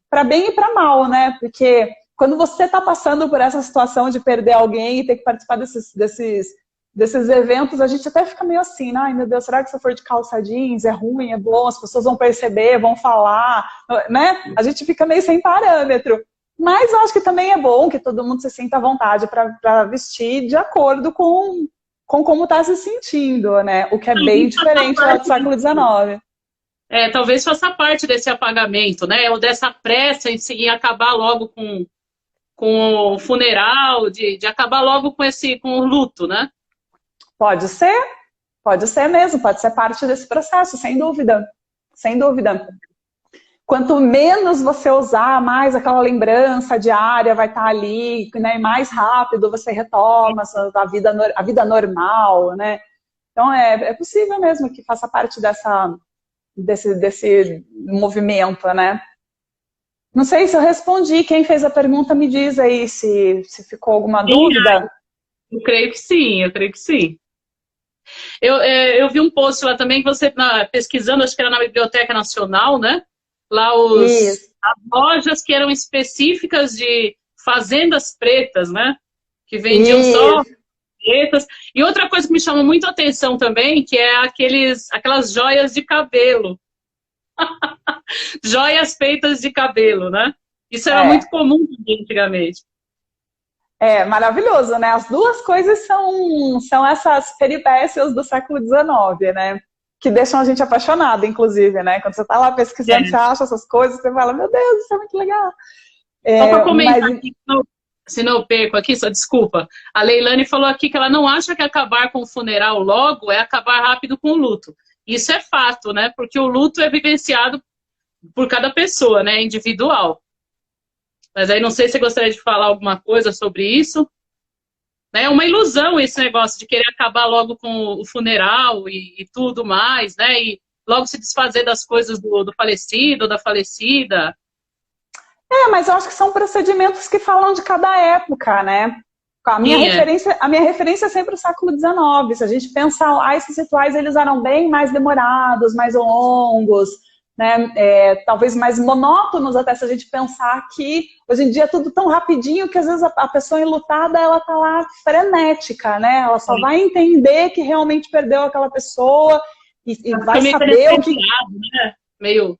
para bem e para mal, né? Porque quando você está passando por essa situação de perder alguém e ter que participar desses eventos, a gente até fica meio assim, ai meu Deus, será que se eu for de calça jeans é ruim, é bom, as pessoas vão perceber, vão falar, né? A gente fica meio sem parâmetro. Mas eu acho que também é bom que todo mundo se sinta à vontade para vestir de acordo com como está se sentindo, né? O que é bem diferente lá do século XIX. Talvez faça parte desse apagamento, né? Ou dessa pressa em acabar logo com o funeral, de acabar logo com o luto, né? Pode ser mesmo, pode ser parte desse processo, sem dúvida, sem dúvida. Quanto menos você usar, mais aquela lembrança diária vai estar ali, né? E mais rápido você retoma a vida normal, né? Então é possível mesmo que faça parte desse movimento, né? Não sei se eu respondi, quem fez a pergunta me diz aí se ficou alguma dúvida. Eu creio que sim. Eu vi um post lá também que você, pesquisando, acho que era na Biblioteca Nacional, né? Lá as lojas que eram específicas de fazendas pretas, né? Que vendiam só pretas. E outra coisa que me chamou muito a atenção também, que é aquelas joias de cabelo. Joias feitas de cabelo, né? Isso era muito comum antigamente. Maravilhoso, né? As duas coisas são essas peripécias do século XIX, né? Que deixam a gente apaixonado, inclusive, né? Quando você tá lá pesquisando, você acha essas coisas, você fala, meu Deus, isso é muito legal. Só para comentar aqui, se não eu perco aqui, só desculpa. A Leilane falou aqui que ela não acha que acabar com o funeral logo é acabar rápido com o luto. Isso é fato, né? Porque o luto é vivenciado por cada pessoa, né? Individual. Mas aí não sei se você gostaria de falar alguma coisa sobre isso. É uma ilusão esse negócio de querer acabar logo com o funeral e tudo mais, né? E logo se desfazer das coisas do falecido, da falecida. Mas eu acho que são procedimentos que falam de cada época, né? A minha referência é sempre o século XIX. Se a gente pensar, esses rituais eles eram bem mais demorados, mais longos, né? Talvez mais monótonos até, se a gente pensar que hoje em dia é tudo tão rapidinho que às vezes a pessoa enlutada ela tá lá frenética, né? Ela só vai entender que realmente perdeu aquela pessoa e vai saber o que... Né? Meio...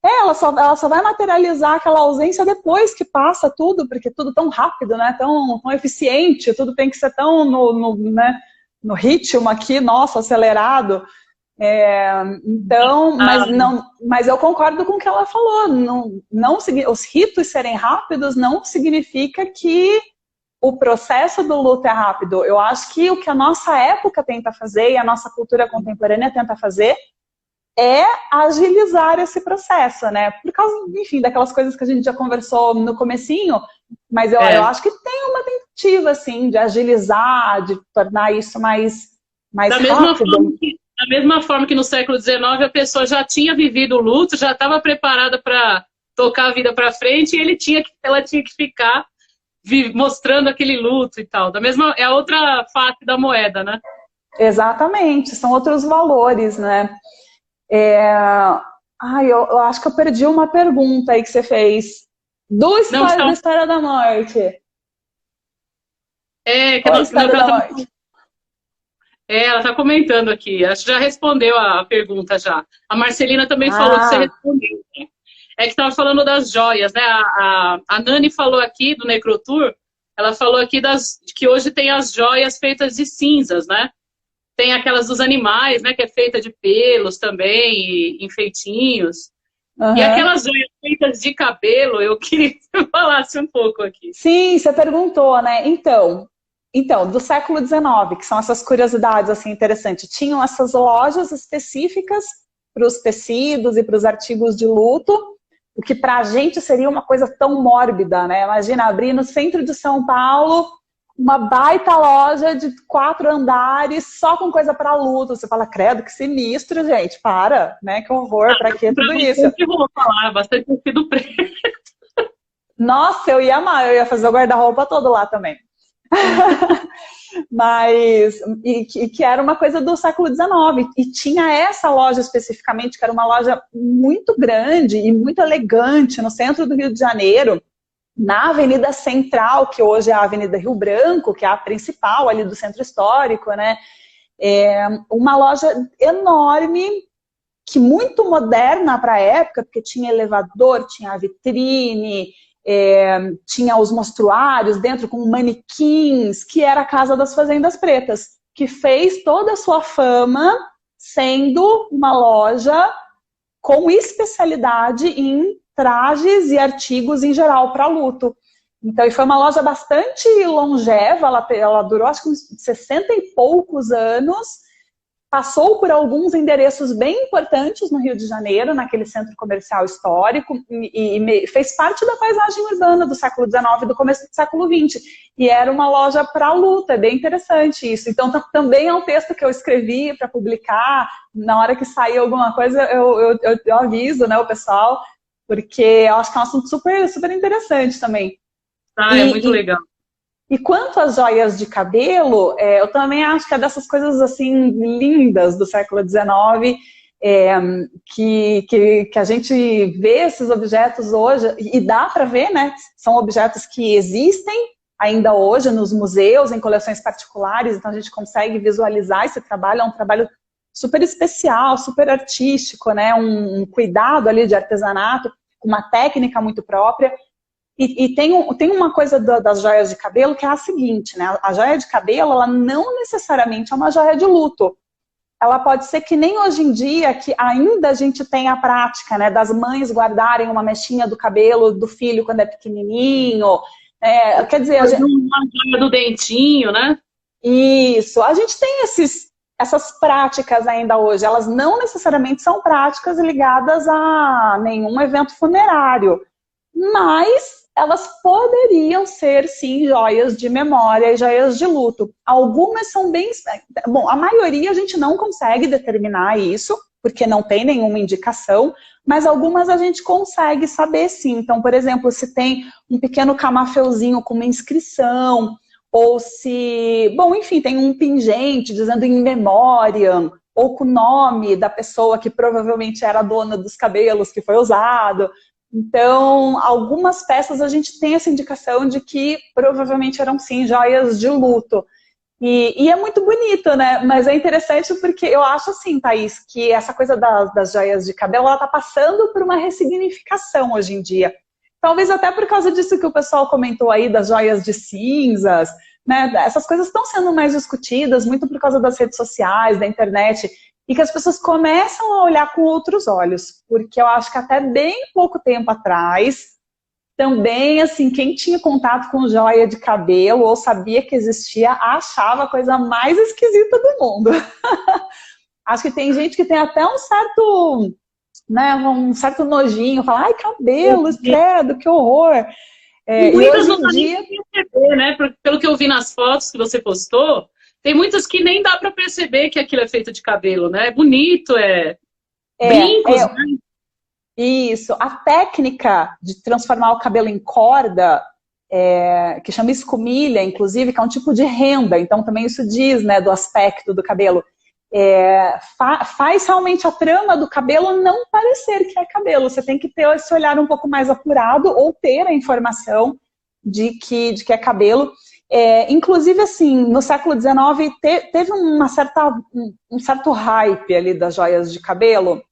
ela só vai materializar aquela ausência depois que passa tudo, porque tudo tão rápido, né? Tão eficiente, tudo tem que ser tão no ritmo aqui, nosso, acelerado. Então, mas eu concordo com o que ela falou. Os ritos serem rápidos não significa que o processo do luto é rápido. Eu acho que o que a nossa época tenta fazer e a nossa cultura contemporânea tenta fazer é agilizar esse processo, né? Por causa, enfim, daquelas coisas que a gente já conversou no comecinho, mas eu acho que tem uma tentativa, assim, de agilizar, de tornar isso mais rápido. Da mesma forma que no século XIX a pessoa já tinha vivido o luto, já estava preparada para tocar a vida para frente, e ela tinha que ficar mostrando aquele luto e tal. É a outra face da moeda, né? Exatamente, são outros valores, né? Eu acho que eu perdi uma pergunta aí que você fez. Da História da Morte. Que a História da Morte. Ela está comentando aqui. Acho que já respondeu a pergunta já. A Marcelina também falou que você respondeu. Né? É que estava falando das joias, né? A Nani falou aqui do Necrotour, ela falou aqui que hoje tem as joias feitas de cinzas, né? Tem aquelas dos animais, né? Que é feita de pelos também, e enfeitinhos. Uhum. E aquelas joias feitas de cabelo, eu queria que você falasse um pouco aqui. Sim, você perguntou, né? Então, do século XIX, que são essas curiosidades assim, interessantes, tinham essas lojas específicas para os tecidos e para os artigos de luto, o que para a gente seria uma coisa tão mórbida, né? Imagina abrir no centro de São Paulo uma baita loja de 4 andares só com coisa para luto. Você fala, credo, que sinistro, gente, para, né? Que horror, para que tudo isso? Bastante tecido preto. Nossa, eu ia amar, eu ia fazer o guarda-roupa todo lá também. Mas, que era uma coisa do século XIX, e tinha essa loja especificamente, que era uma loja muito grande e muito elegante, no centro do Rio de Janeiro, na Avenida Central, que hoje é a Avenida Rio Branco, que é a principal ali do centro histórico, né? Uma loja enorme, que muito moderna para a época, porque tinha elevador, tinha vitrine, tinha os mostruários dentro com manequins, que era a Casa das Fazendas Pretas, que fez toda a sua fama sendo uma loja com especialidade em trajes e artigos em geral para luto. Então, foi uma loja bastante longeva, ela durou acho que uns 60 e poucos anos, passou por alguns endereços bem importantes no Rio de Janeiro, naquele centro comercial histórico, e fez parte da paisagem urbana do século XIX e do começo do século XX. E era uma loja para luta, é bem interessante isso. Então, também é um texto que eu escrevi para publicar. Na hora que sair alguma coisa, eu aviso, né, o pessoal, porque eu acho que é um assunto super, super interessante também. É muito legal. E quanto às joias de cabelo, eu também acho que é dessas coisas assim lindas do século XIX, que a gente vê esses objetos hoje, e dá para ver, né? São objetos que existem ainda hoje nos museus, em coleções particulares, então a gente consegue visualizar esse trabalho, é um trabalho super especial, super artístico, né? Um cuidado ali de artesanato, uma técnica muito própria. E tem uma coisa das joias de cabelo que é a seguinte, né? A joia de cabelo, ela não necessariamente é uma joia de luto. Ela pode ser que nem hoje em dia, que ainda a gente tem a prática, né? Das mães guardarem uma mechinha do cabelo do filho quando é pequenininho. Quer dizer... Uma joia do dentinho, né? Isso. A gente tem essas práticas ainda hoje. Elas não necessariamente são práticas ligadas a nenhum evento funerário. Mas elas poderiam ser, sim, joias de memória e joias de luto. Algumas são bem... Bom, a maioria a gente não consegue determinar isso, porque não tem nenhuma indicação, mas algumas a gente consegue saber, sim. Então, por exemplo, se tem um pequeno camafeuzinho com uma inscrição, ou se... Bom, enfim, tem um pingente dizendo in memoriam, ou com o nome da pessoa que provavelmente era a dona dos cabelos que foi usado... Então, algumas peças a gente tem essa indicação de que provavelmente eram, sim, joias de luto. E é muito bonito, né? Mas é interessante porque eu acho assim, Thaís, que essa coisa das joias de cabelo, ela tá passando por uma ressignificação hoje em dia. Talvez até por causa disso que o pessoal comentou aí, das joias de cinzas, né? Essas coisas estão sendo mais discutidas, muito por causa das redes sociais, da internet, e que as pessoas começam a olhar com outros olhos, porque eu acho que até bem pouco tempo atrás, também, assim, quem tinha contato com joia de cabelo ou sabia que existia, achava a coisa mais esquisita do mundo. Acho que tem gente que tem até um certo, né, um certo nojinho, fala, ai, cabelos, credo, que horror. E muitas não dá nem pra perceber, né? Pelo que eu vi nas fotos que você postou, tem muitas que nem dá para perceber que aquilo é feito de cabelo, né? É bonito, brincos, né? Isso. A técnica de transformar o cabelo em corda, que chama escumilha, inclusive, que é um tipo de renda, então também isso diz, né, do aspecto do cabelo. Faz realmente a trama do cabelo não parecer que é cabelo. Você tem que ter esse olhar um pouco mais apurado ou ter a informação de que é cabelo. Inclusive, assim, no século XIX teve um certo hype ali das joias de cabelo,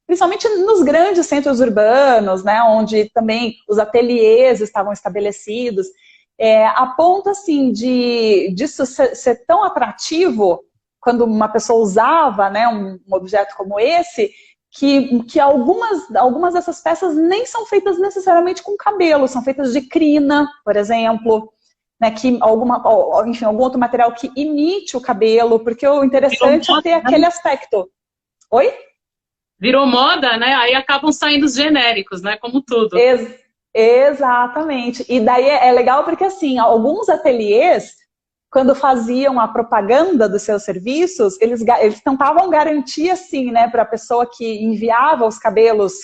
principalmente nos grandes centros urbanos, né, onde também os ateliês estavam estabelecidos, a ponto, assim, disso ser tão atrativo quando uma pessoa usava, né, um objeto como esse, que algumas dessas peças nem são feitas necessariamente com cabelo, são feitas de crina, por exemplo, né, enfim, algum outro material que imite o cabelo, porque o interessante é ter aquele aspecto. Oi? Virou moda, né? Aí acabam saindo os genéricos, né? Como tudo. Exatamente. E daí é legal porque, assim, alguns ateliês, quando faziam a propaganda dos seus serviços, eles tentavam garantir, assim, né, para a pessoa que enviava os cabelos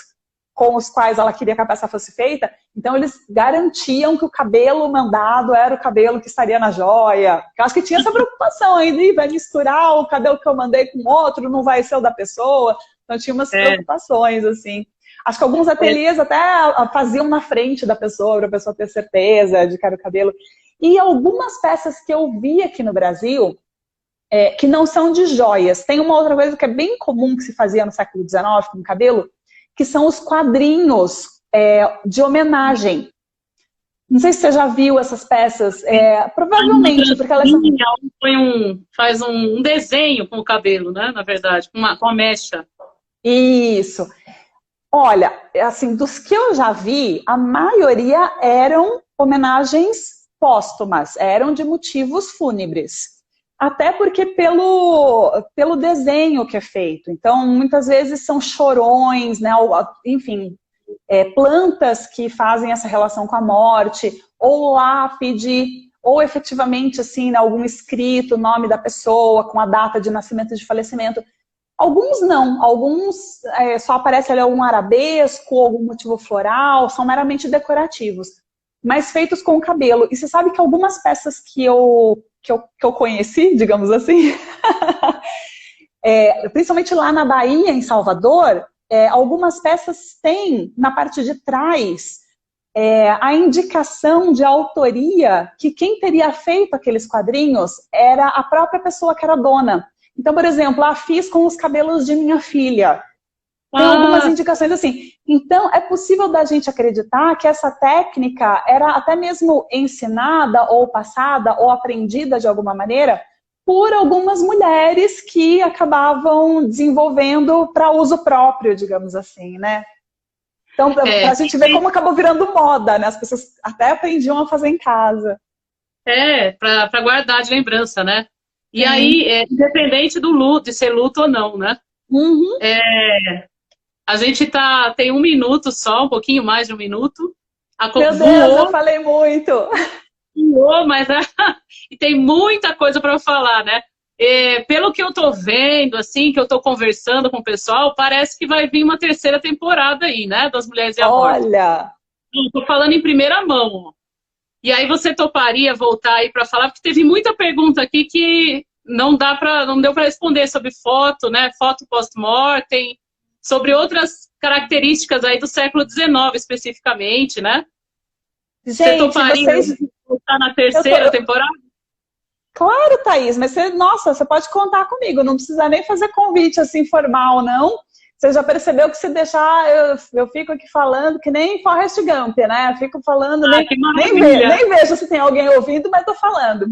com os quais ela queria que a peça fosse feita, então eles garantiam que o cabelo mandado era o cabelo que estaria na joia. Eu acho que tinha essa preocupação aí, vai misturar o cabelo que eu mandei com outro, não vai ser o da pessoa. Então tinha umas preocupações, assim. Acho que alguns ateliês até faziam na frente da pessoa, para a pessoa ter certeza de que era o cabelo. E algumas peças que eu vi aqui no Brasil, que não são de joias. Tem uma outra coisa que é bem comum que se fazia no século XIX com o cabelo, que são os quadrinhos de homenagem. Não sei se você já viu essas peças, provavelmente, porque elas são... Faz um desenho com o cabelo, né, na verdade, com a mecha. Isso. Olha, assim, dos que eu já vi, a maioria eram homenagens póstumas, eram de motivos fúnebres. Até porque pelo desenho que é feito. Então, muitas vezes são chorões, né? Enfim, plantas que fazem essa relação com a morte, ou lápide, ou efetivamente, assim, né, algum escrito, nome da pessoa, com a data de nascimento e de falecimento. Alguns não, alguns só aparece ali algum arabesco, algum motivo floral, são meramente decorativos, mas feitos com o cabelo. E você sabe que algumas peças que eu conheci, digamos assim, principalmente lá na Bahia, em Salvador, algumas peças têm, na parte de trás, a indicação de autoria que quem teria feito aqueles quadrinhos era a própria pessoa que era dona. Então, por exemplo, fiz com os cabelos de minha filha. Tem algumas indicações assim. Então, é possível da gente acreditar que essa técnica era até mesmo ensinada ou passada ou aprendida de alguma maneira por algumas mulheres que acabavam desenvolvendo para uso próprio, digamos assim, né? Então, para a gente ver como acabou virando moda, né? As pessoas até aprendiam a fazer em casa. Para guardar de lembrança, né? E aí, independente do luto, de ser luto ou não, né? Uhum. A gente tem 1 minuto só, um pouquinho mais de 1 minuto. Meu Deus, eu falei muito. Mas e tem muita coisa para eu falar, né? Pelo que eu tô vendo, assim, que eu tô conversando com o pessoal, parece que vai vir uma 3ª temporada aí, né? Das Mulheres e a Morte. Olha! Tô falando em primeira mão. E aí você toparia voltar aí para falar, porque teve muita pergunta aqui que não deu para responder sobre foto, né? Foto post-mortem, sobre outras características aí do século XIX especificamente, né? Gente, você toparia voltar na 3ª temporada? Claro, Thaís, mas você pode contar comigo, não precisa nem fazer convite assim formal, não. Você já percebeu que se deixar, eu fico aqui falando que nem Forrest Gump, né? Fico falando, nem vejo se tem alguém ouvindo, mas tô falando.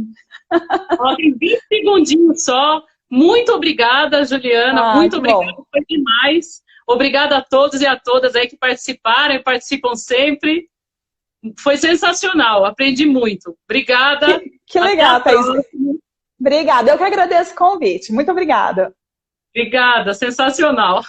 Tem 20 segundinhos só. Muito obrigada, Juliana. Muito obrigada, foi demais. Obrigada a todos e a todas aí que participaram e participam sempre. Foi sensacional, aprendi muito. Obrigada. Que legal, Thaís. Obrigada, eu que agradeço o convite. Muito obrigada. Obrigada, sensacional.